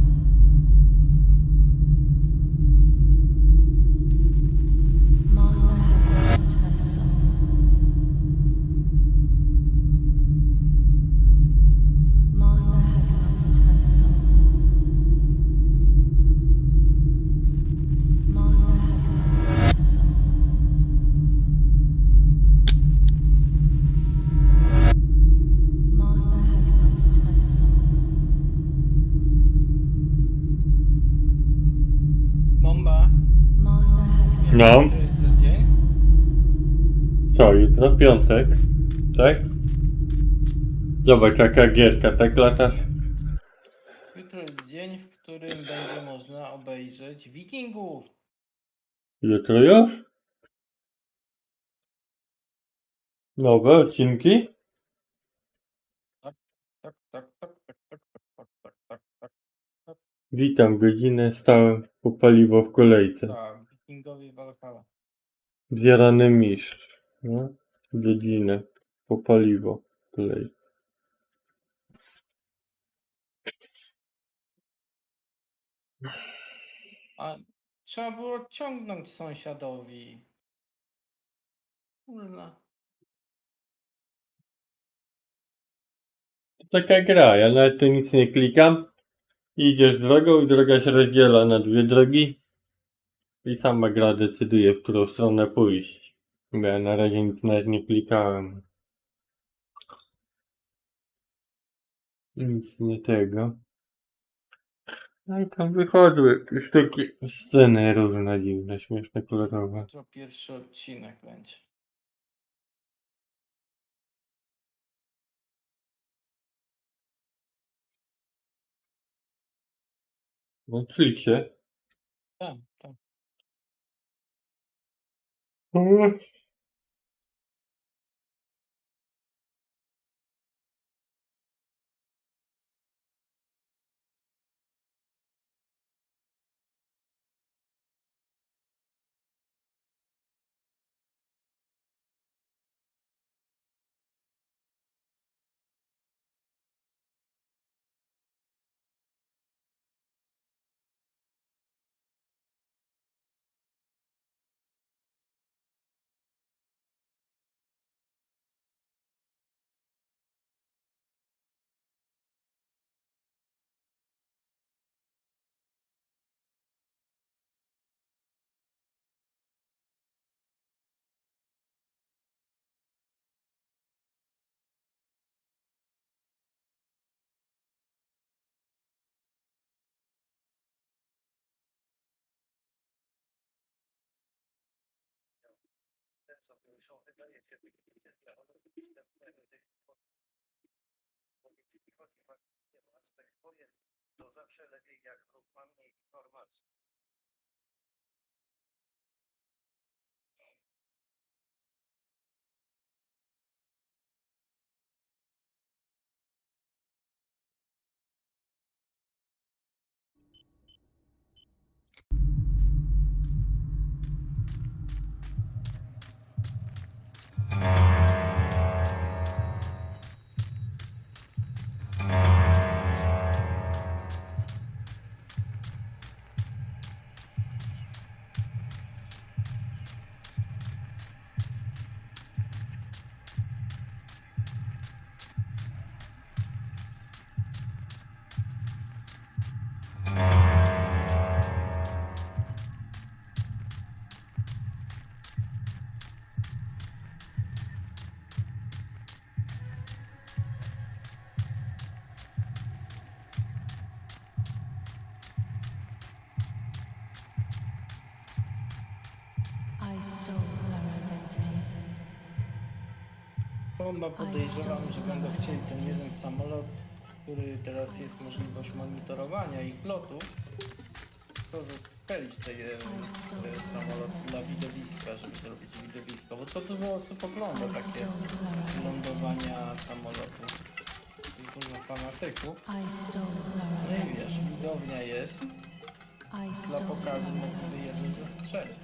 Martha has lost her soul. Martha has lost her soul. Martha has lost her soul. Martha has lost her soul.
Bomba.
Martha has lost
No.
To jest za dzień?
Co, jutro piątek? Tak? Zobacz jaka gierka, tak latasz?
Jutro jest dzień, w którym będzie można obejrzeć Wikingów.
Jutro już? Nowe odcinki?
Tak, tak, tak, tak, tak, tak, tak, tak, tak.
Witam, godzinę stałem po paliwo w kolejce.
Tak, Wikingowie Valhalla.
Zjarany mistrz. No? Godzinę po paliwo w kolejce.
A trzeba było odciągnąć sąsiadowi. Kurna.
Taka gra, ja nawet tu nic nie klikam. Idziesz drogą i droga się rozdziela na dwie drogi. I sama gra decyduje, w którą stronę pójść. Bo ja na razie nic nawet nie klikałem. Nic nie tego. No i tam wychodzą jakieś takie sceny różne, dziwne, śmieszne, kolorowe.
To pierwszy odcinek będzie.
No Netflixie.
Tak, tak.
To zawsze lepiej, jak wróg ma mniej informacji.
I stole her identity.
Chyba podejrzewam, że będą chcieli ten jeden samolot, który teraz jest możliwość monitorowania ich lotów, to zestrzelić ten samolot dla widowiska, żeby zrobić widowisko, bo to dużo osób ogląda takie lądowania samolotów. I dużo fanatyków. No i wiesz, widownia jest, dla pokazu mogliby jeden zestrzelić.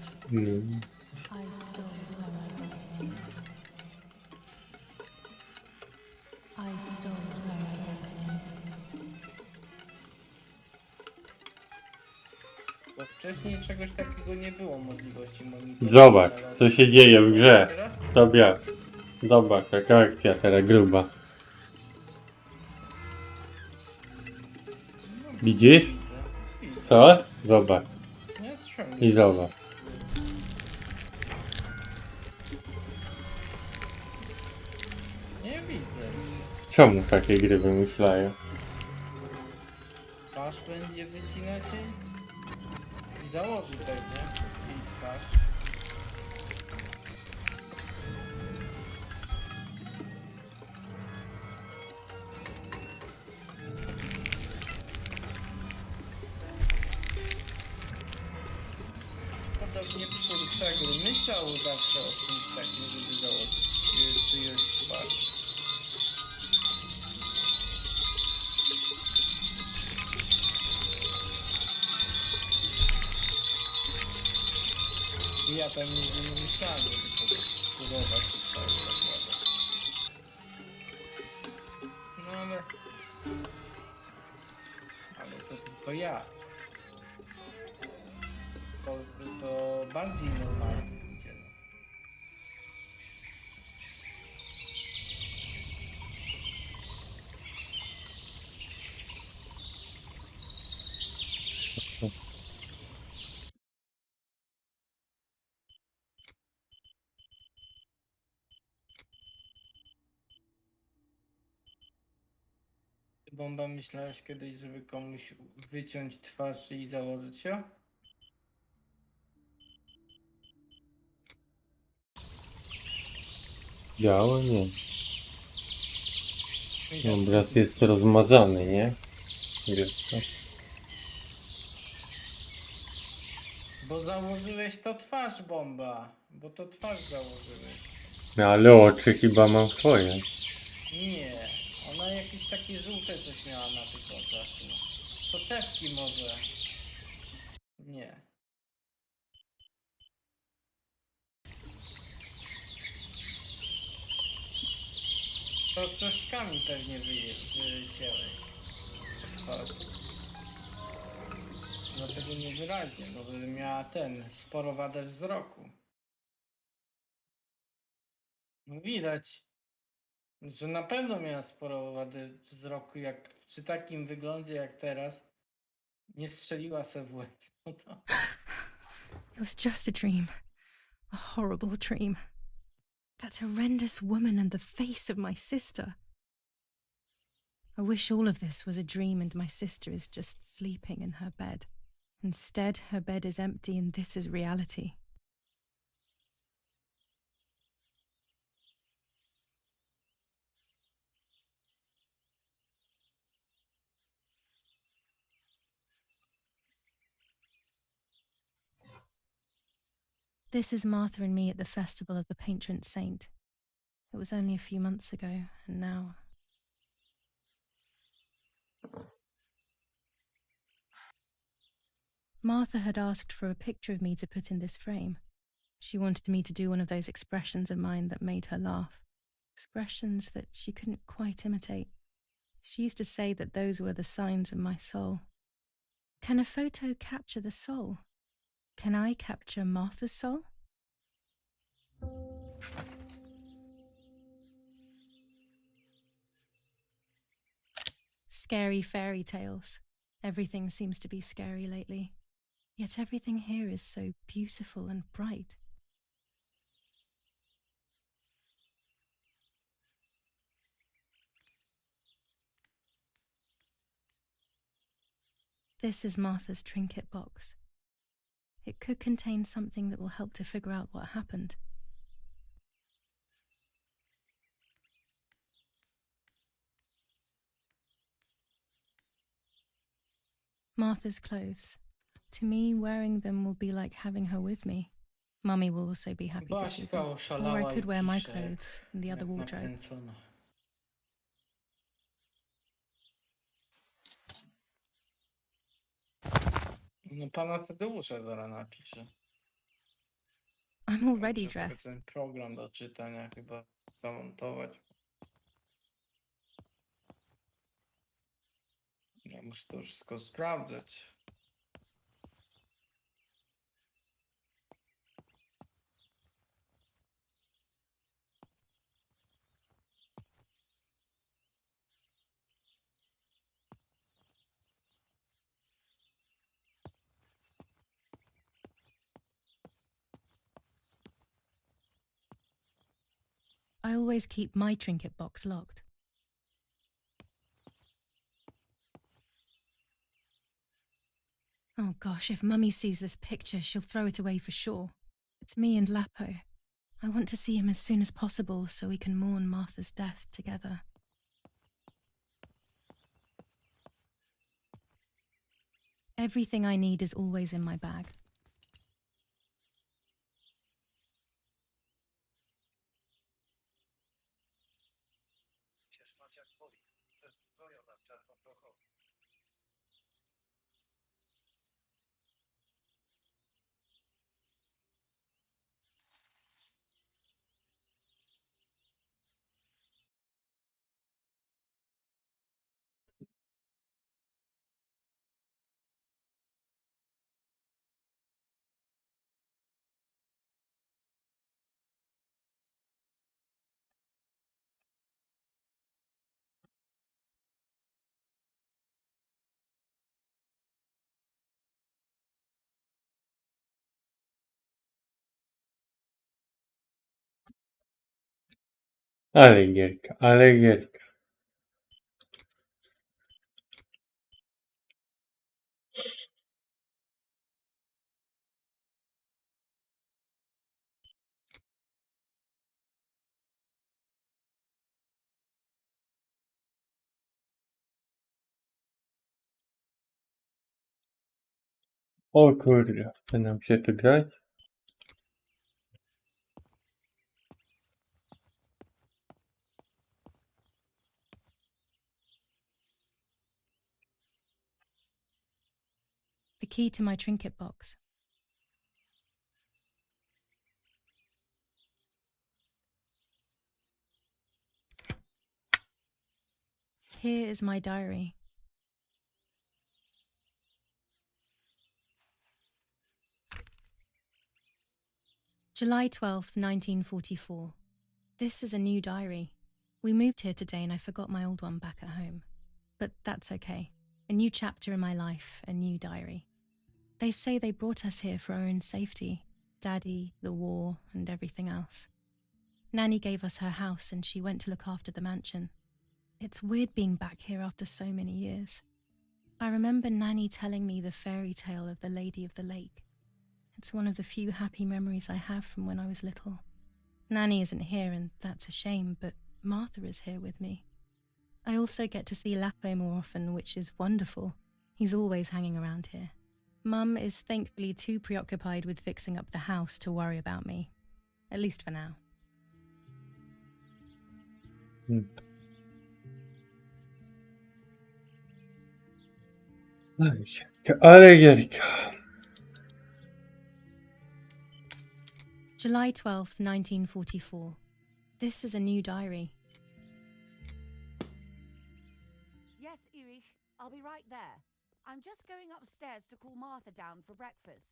Bo wcześniej czegoś takiego nie było, możliwości monitorowania.
Zobacz,
lotów.
co się dzieje w grze.
Teraz
Sobie. Zobacz, jaka akcja teraz gruba. Widzisz?
widzę.
Co? Zobacz.
Nie, trzymaj.
I zobacz.
Nie widzę.
Czemu takie gry wymyślają?
Twarz będzie wycinać i założy pewnie. I twarz. Podobnie twórca gry myślał zawsze o czymś takim, żeby założyć czyjąś twarz. Ja tam nigdy nie myślałem, żeby kogoś kurować czy coś zakładać. No ale to tylko ja. To bardziej normalnie ludzie. No. Ty, Bomba, myślałeś kiedyś, żeby komuś wyciąć twarz i założyć ją?
Białe? Nie.
Widać,
Obraz jest rozmazany, nie? Wiesz co?
bo założyłeś to twarz, Bomba. Bo to twarz założyłeś.
No ale oczy chyba mam swoje.
Nie, ona jakieś takie żółte coś miała na tych oczach. No. Soczewki może. Nie. To soczewkami pewnie wycięłeś. Tak. Dlatego nie wyraźnie, może miała sporowadę wzroku. No widać, że na pewno miała sporowadę wzroku, jak przy takim wyglądzie jak teraz nie strzeliła se w łeb. No to...
It was just a dream. A horrible dream. That horrendous woman and the face of my sister. I wish all of this was a dream and my sister is just sleeping in her bed. Instead, her bed is empty and this is reality. This is Martha and me at the festival of the patron saint. It was only a few months ago, and now... Martha had asked for a picture of me to put in this frame. She wanted me to do one of those expressions of mine that made her laugh. Expressions that she couldn't quite imitate. She used to say that those were the signs of my soul. Can a photo capture the soul? Can I capture Martha's soul? Scary fairy tales. Everything seems to be scary lately. Yet everything here is so beautiful and bright. This is Martha's trinket box. It could contain something that will help to figure out what happened. Martha's clothes. To me, wearing them will be like having her with me. Mummy will also be happy to see them. Or I could wear my clothes in the other wardrobe.
No pana Tadeusza zaraz napiszę.
I'm already
Muszę sobie
dressed.
ten program do czytania chyba zamontować. Ja muszę to wszystko sprawdzać.
I always keep my trinket box locked. Oh gosh, if Mummy sees this picture, she'll throw it away for sure. It's me and Lapo. I want to see him as soon as possible so we can mourn Martha's death together. Everything I need is always in my bag.
Przecież Maciek mówi, że stoją nad czarną prochą.
Ale gierka, ale gierka. O kurde, chce nam się tu grać?
The key to my trinket box. Here is my diary. July 12th, 1944. This is a new diary. We moved here today and I forgot my old one back at home. But that's okay. A new chapter in my life, a new diary. They say they brought us here for our own safety. Daddy, the war, and everything else. Nanny gave us her house and she went to look after the mansion. It's weird being back here after so many years. I remember Nanny telling me the fairy tale of the Lady of the Lake. It's one of the few happy memories I have from when I was little. Nanny isn't here and that's a shame, but Martha is here with me. I also get to see Lapo more often, which is wonderful. He's always hanging around here. Mum is thankfully too preoccupied with fixing up the house to worry about me. At least for now.
Ale gierka, ale gierka.
July 12th, 1944. This is a new diary.
Yes, Erich, I'll be right there. I'm just going upstairs to call Martha down for breakfast.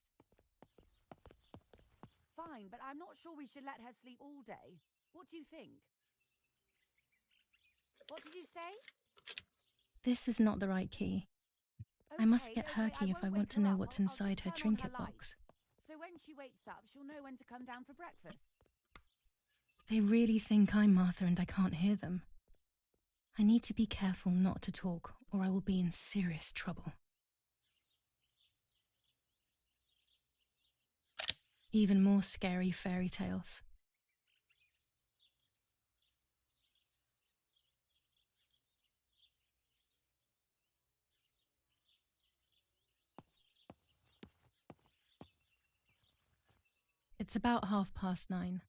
Fine, but I'm not sure we should let her sleep all day. What do you think? What did you say?
This is not the right key. I must get her key if I want to know what's inside her trinket box.
So when she wakes up, she'll know when to come down for breakfast.
They really think I'm Martha and I can't hear them. I need to be careful not to talk, or I will be in serious trouble. Even more scary fairy tales. It's about 9:30.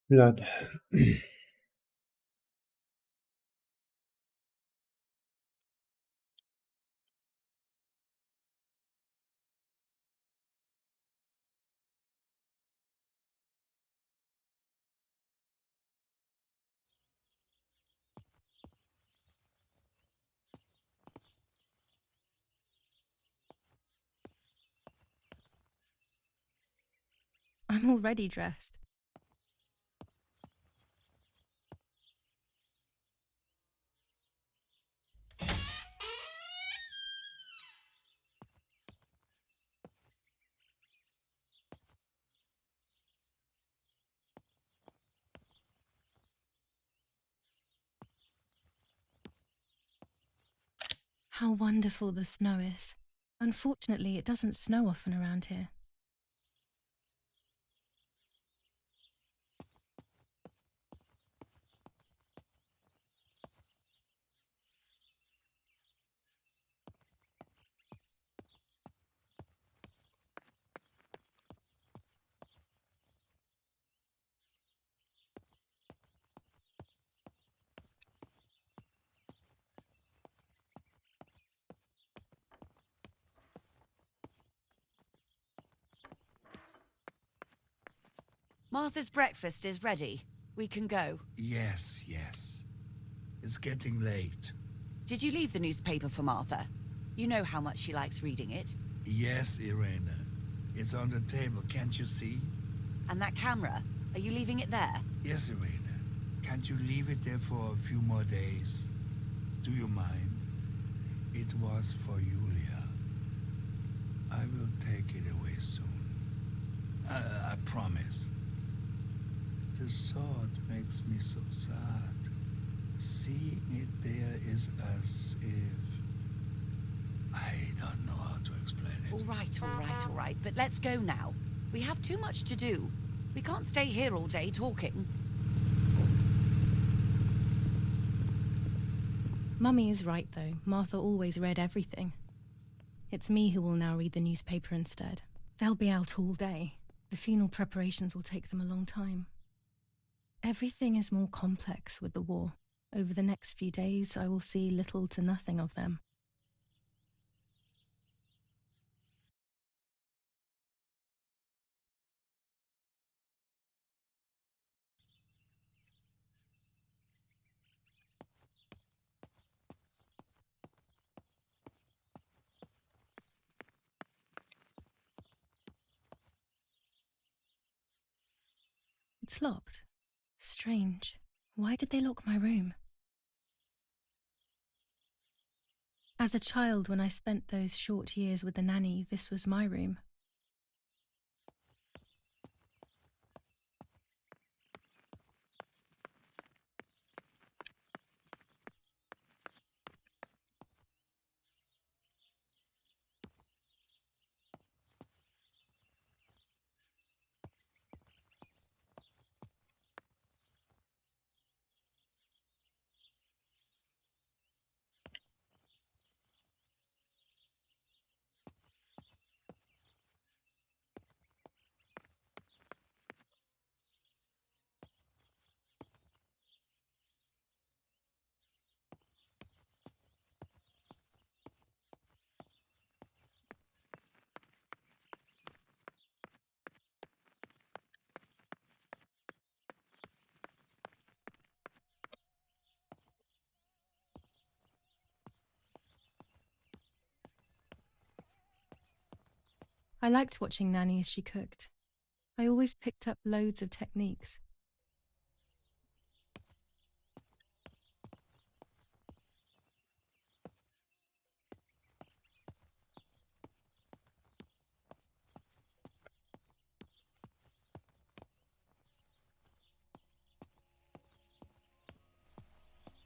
Blood.
I'm already dressed. How wonderful the snow is. Unfortunately, it doesn't snow often around here.
Martha's breakfast is ready. We can go.
Yes, yes. It's getting late.
Did you leave the newspaper for Martha? You know how much she likes reading it.
Yes, Irena. It's on the table, can't you see?
And that camera, are you leaving it there?
Yes, Irena. Can't you leave it there for a few more days? Do you mind? It was for Julia. I will take it away soon. I promise. The thought makes me so sad. Seeing it there is as if... I don't know how to explain it.
All right, but let's go now. We have too much to do. We can't stay here all day talking.
Mummy is right, though. Martha always read everything. It's me who will now read the newspaper instead. They'll be out all day. The funeral preparations will take them a long time. Everything is more complex with the war. Over the next few days, I will see little to nothing of them. It's locked. Strange. Why did they lock my room? As a child, when I spent those short years with the nanny, this was my room. I liked watching Nanny as she cooked. I always picked up loads of techniques.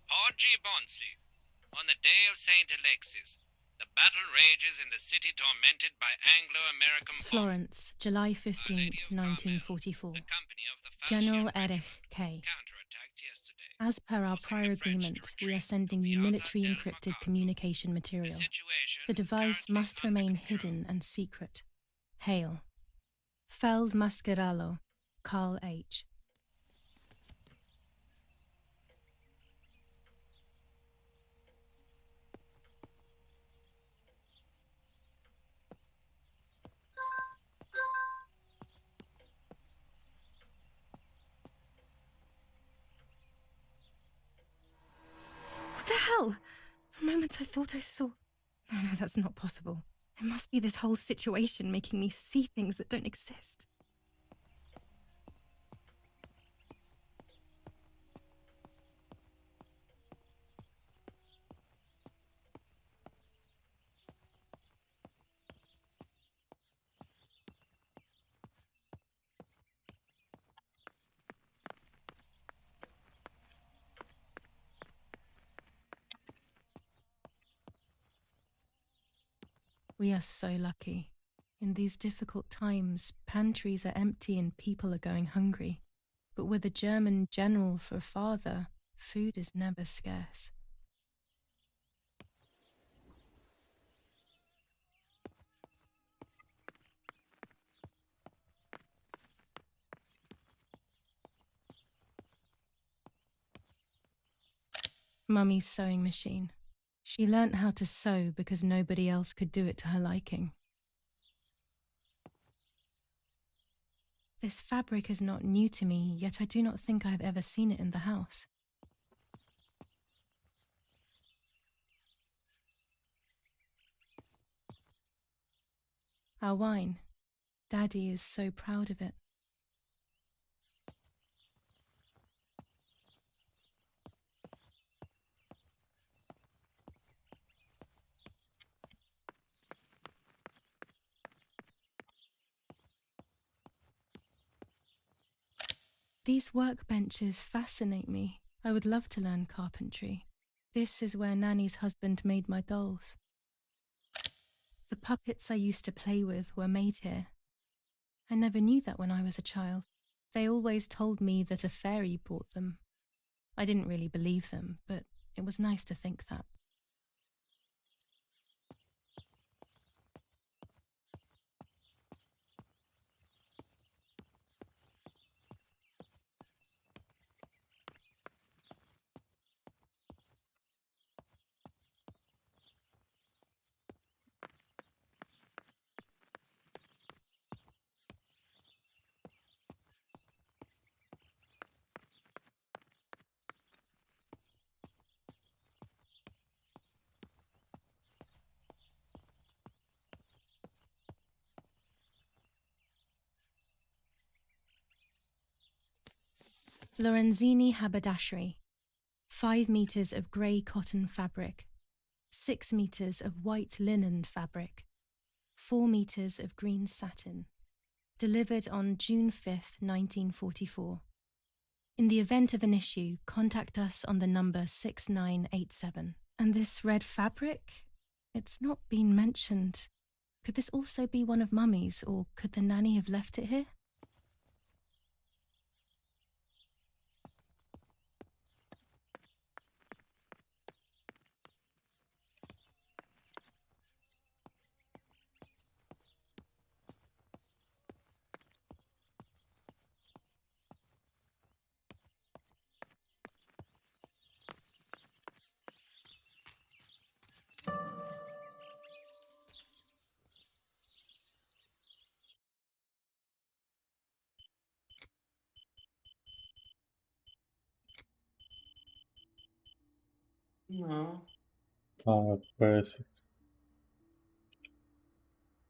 Porgy Bonsi, on the day of St. Alexis, the battle rages in the city tormented by Anglo-American
Florence, July 15th, 1944. General Erich K. As per our prior agreement, we are sending you military encrypted communication material. The device must remain hidden and secret. Hail. Feld Mascherallo, Carl H. What the hell? For a moment I thought I saw... No, that's not possible. It must be this whole situation making me see things that don't exist. We are so lucky. In these difficult times, pantries are empty and people are going hungry. But with a German general for a father, food is never scarce. Mummy's sewing machine. She learnt how to sew because nobody else could do it to her liking. This fabric is not new to me, yet I do not think I have ever seen it in the house. Our wine. Daddy is so proud of it. These workbenches fascinate me. I would love to learn carpentry. This is where Nanny's husband made my dolls. The puppets I used to play with were made here. I never knew that when I was a child. They always told me that a fairy brought them. I didn't really believe them, but it was nice to think that. Lorenzini haberdashery. 5 meters of grey cotton fabric. 6 meters of white linen fabric. 4 meters of green satin. Delivered on June 5th, 1944. In the event of an issue, contact us on the number 6987. And this red fabric? It's not been mentioned. Could this also be one of Mummy's, or could the nanny have left it here?
No.
Tak, bez.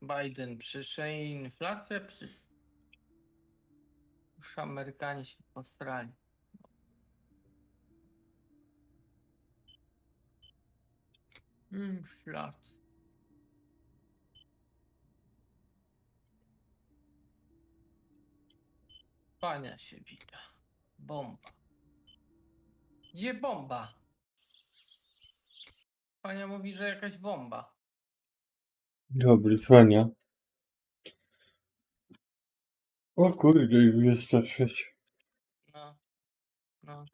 Biden przyszedł i inflacja przyszła. Już Amerykanie się posrali. Inflacja. Pania się wita. Bomba. Gdzie bomba? Pania mówi, że jakaś bomba.
Dobry, Swania. O kurde, już jest to trzeci.
No, no.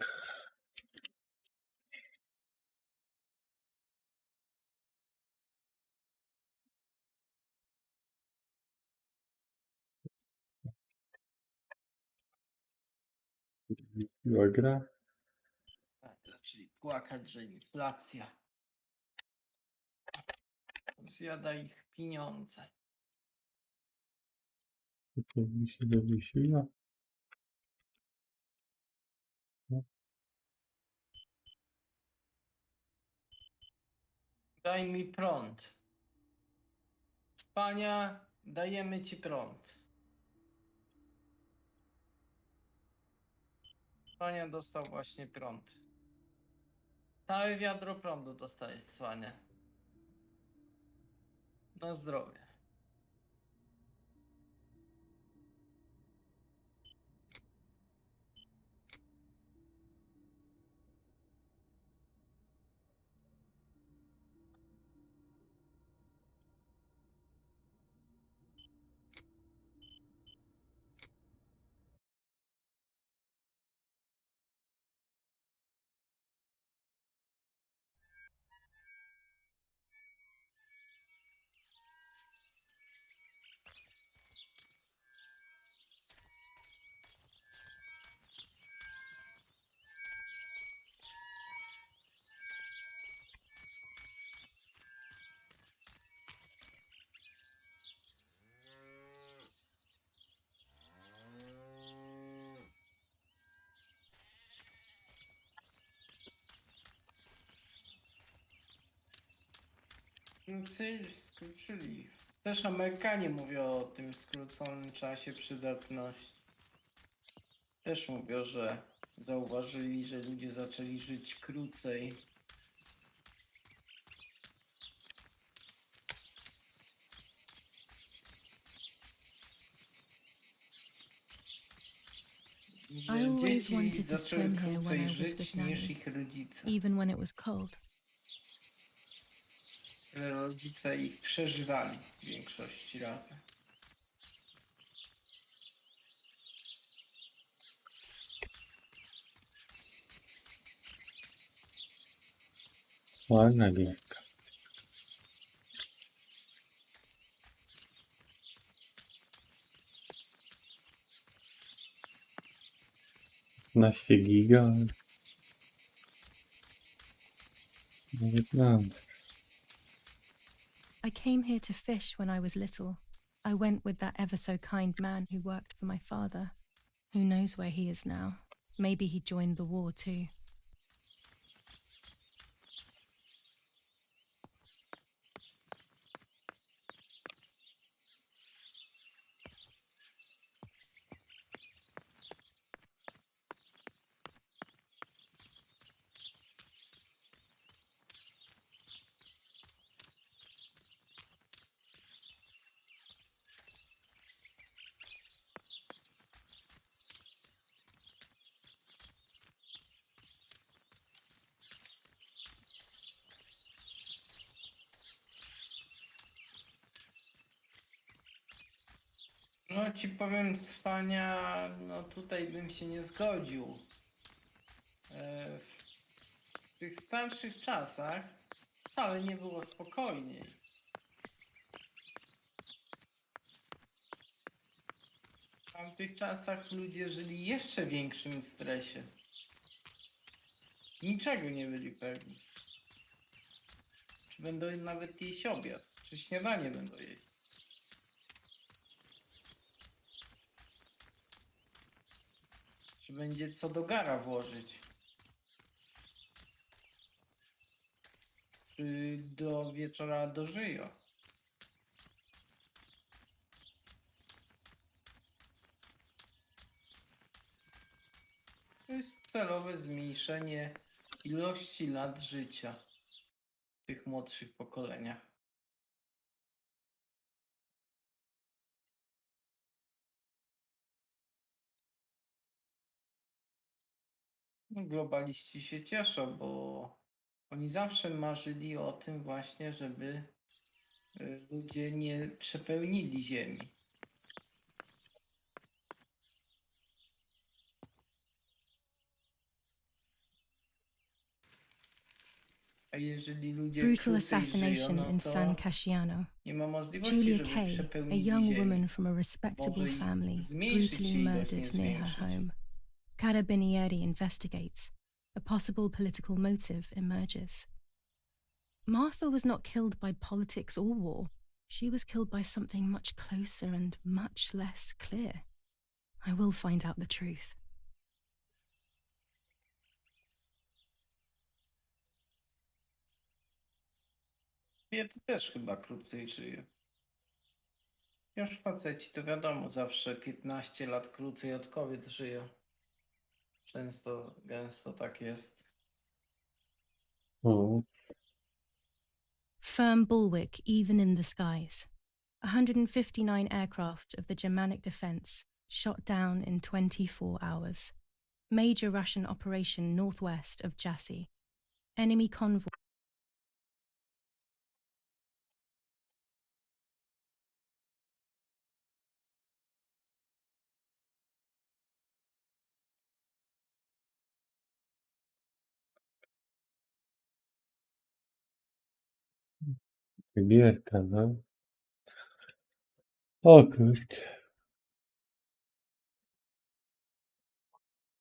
Miła gra.
Tak, zaczęli płakać, że inflacja zjada ich pieniądze.
To mi się dowiesiła.
Daj mi prąd. Pania, dajemy ci prąd. Pania dostał właśnie prąd. Całe wiadro prądu dostajesz, Cwania. Na zdrowie. Skrócili. Też Amerykanie mówią o tym skróconym czasie przydatności. Też mówią, że zauważyli, że ludzie zaczęli żyć krócej. że
I always
dzieci
wanted to
zaczęły
swim here when
krócej
I was
żyć
with
niż
Nanny,
ich rodzice.
even when it was cold.
Rodzice ich przeżywali w większości razy.
Ładna gierka. Na giga. 19.
I came here to fish when I was little. I went with that ever so kind man who worked for my father. Who knows where he is now? Maybe he joined the war too.
No ci powiem, Cwania, no tutaj bym się nie zgodził. W tych starszych czasach wcale nie było spokojniej. W tamtych czasach ludzie żyli w jeszcze większym stresie. Niczego nie byli pewni. Czy będą nawet jeść obiad, czy śniadanie będą jeść. Czy będzie co do gara włożyć? Czy do wieczora dożyją? To jest celowe zmniejszenie ilości lat życia w tych młodszych pokoleniach. No, globaliści się cieszą, bo oni zawsze marzyli o tym właśnie, żeby ludzie nie przepełnili ziemi. A jeżeli ludzie
Brutal
krócej żyją,
assassination
no
in San
to
Casciano.
nie ma możliwości,
Julia
żeby
Kay, a
przepełnili
young
ziemi.
woman from a respectable
Może i
family,
zmniejszyć
brutally
się ilość, nie
murdered near her
zwiększyć.
home. Carabinieri investigates. A possible political motive emerges. Martha was not killed by politics or war. She was killed by something much closer and much less clear. I will find out the truth.
Kobiety też chyba krócej żyją. Już faceci to wiadomo, zawsze 15 lat krócej od kobiet żyją. Często, gęsto tak jest.
O,
Firm bulwark even in the skies. 159 aircraft of the Germanic defense shot down in 24 hours. Major Russian operation northwest of Jassy. Enemy convoy.
gierka, no. O kurczę.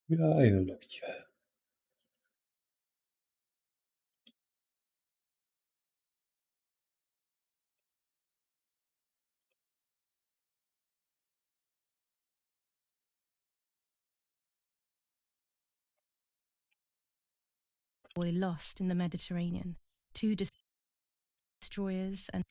Ja lecie.
Lost in the Mediterranean. 2 destroyers and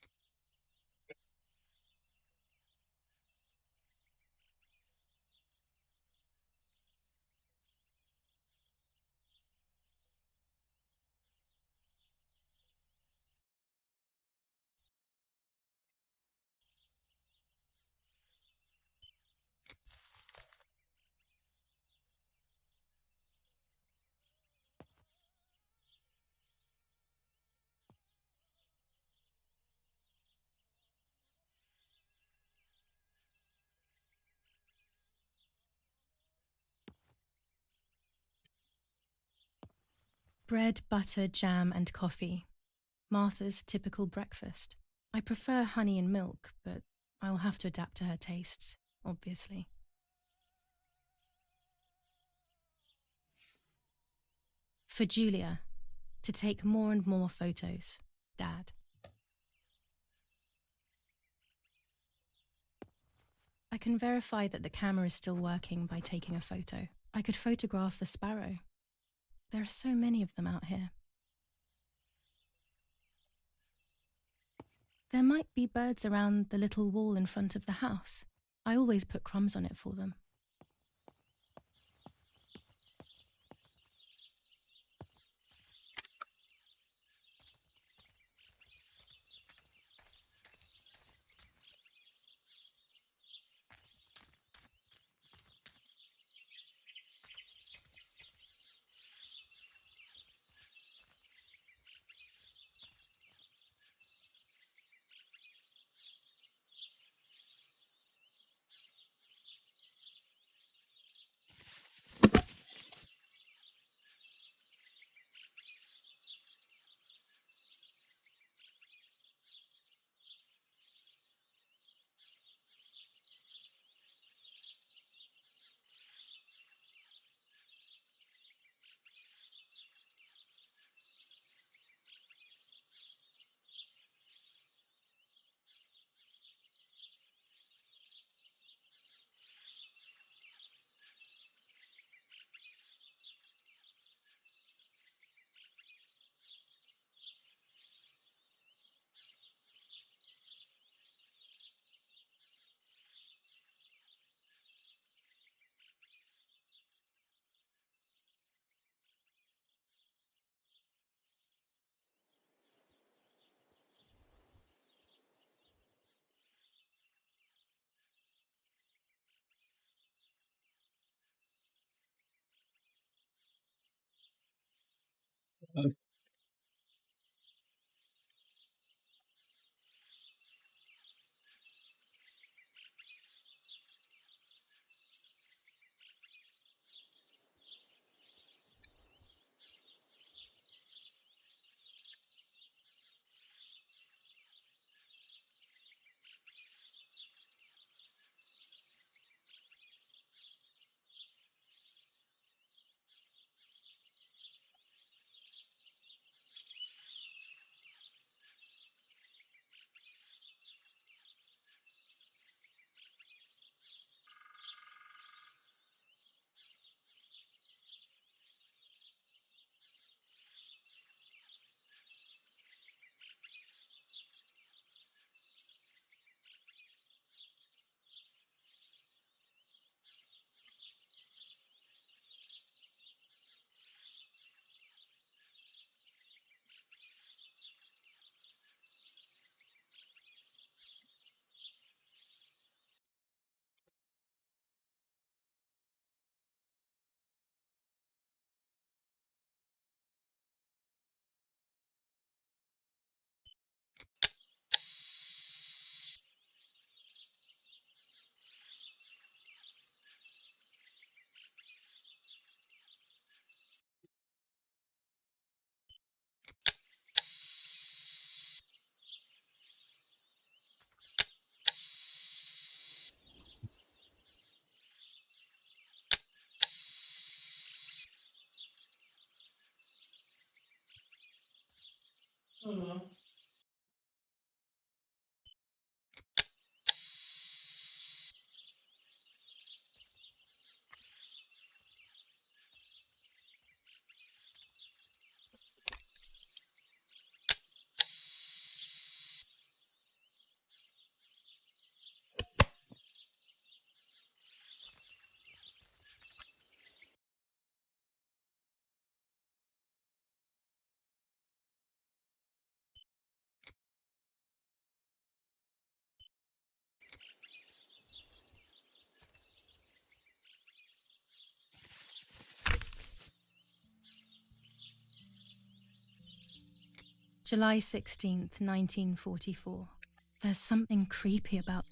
Bread, butter, jam, and coffee. Martha's typical breakfast. I prefer honey and milk, but I'll have to adapt to her tastes, obviously. For Julia, to take more and more photos. Dad. I can verify that the camera is still working by taking a photo. I could photograph a sparrow. There are so many of them out here. There might be birds around the little wall in front of the house. I always put crumbs on it for them. July 16th, 1944. There's something creepy about...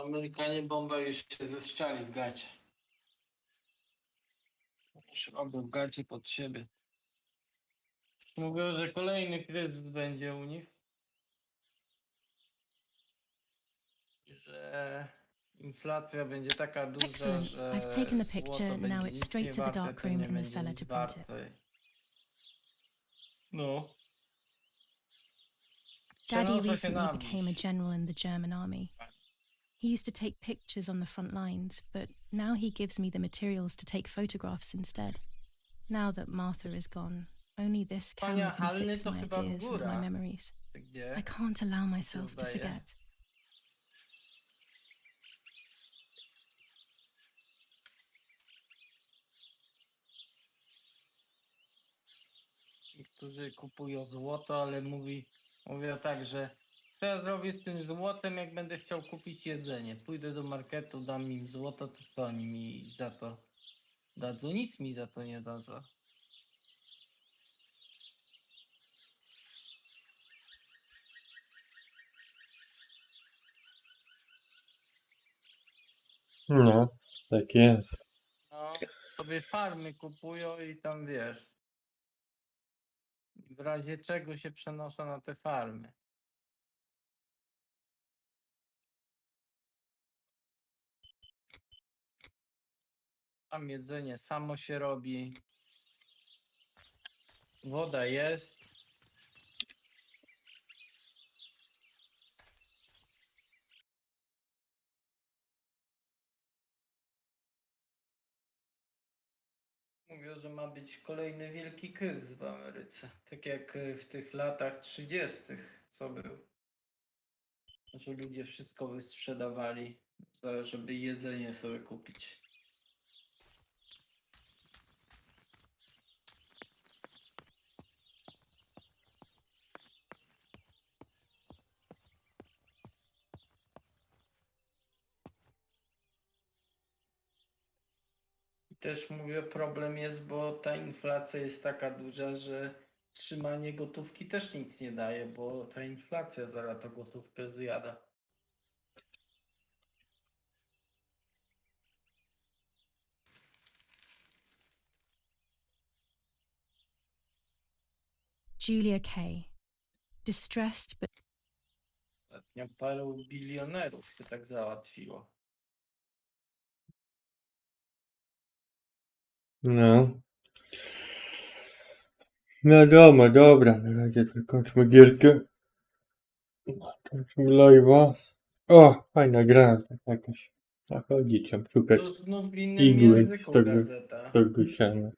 Amerykanie bomba już się zeszczali w gacie. Już robią w gacie pod siebie. Mówią, że kolejny kryzys będzie u nich. Że inflacja będzie taka duża,
Excellent.
że
I've taken the picture.
złoto
Now
będzie
it's
nic
straight
nie
to the
warte,
dark
to
room
nie
in the
będzie
cellar
nic
to print it.
warte. No.
Daddy
Przenoszę się
recently
na
became a
wieś.
general in the German army. He used to take pictures on the front lines, but now he gives me the materials to take photographs instead. Now that Martha is gone, only this camera can
Halny
fix
to
my
chyba
ideas and my
góra.
memories.
Gdzie?
I can't allow myself to
zdaje?
forget.
Niektórzy kupują złoto, ale mówią tak, że co ja zrobię z tym złotem, jak będę chciał kupić jedzenie? Pójdę do marketu, dam im złoto, to co oni mi za to dadzą? Nic mi za to nie dadzą.
No, tak jest.
No, sobie farmy kupują i tam wiesz. W razie czego się przenoszą na te farmy. Tam jedzenie samo się robi. Woda jest. Mówią, że ma być kolejny wielki kryzys w Ameryce. Tak jak w tych latach 30., co był. Że ludzie wszystko wysprzedawali, żeby jedzenie sobie kupić. I też mówię, problem jest, bo ta inflacja jest taka duża, że trzymanie gotówki też nic nie daje, bo ta inflacja zaraz tą gotówkę zjada.
Julia Kay. Distressed but
Ostatnio paru bilionerów się tak załatwiło.
No. Wiadomo, dobra, na razie zakończmy gierkę. Kończymy live'a. O, fajna gra jakaś. A chodzić tam szukać
To znów w innym
igłek z
języku
tego
gazeta.
siana.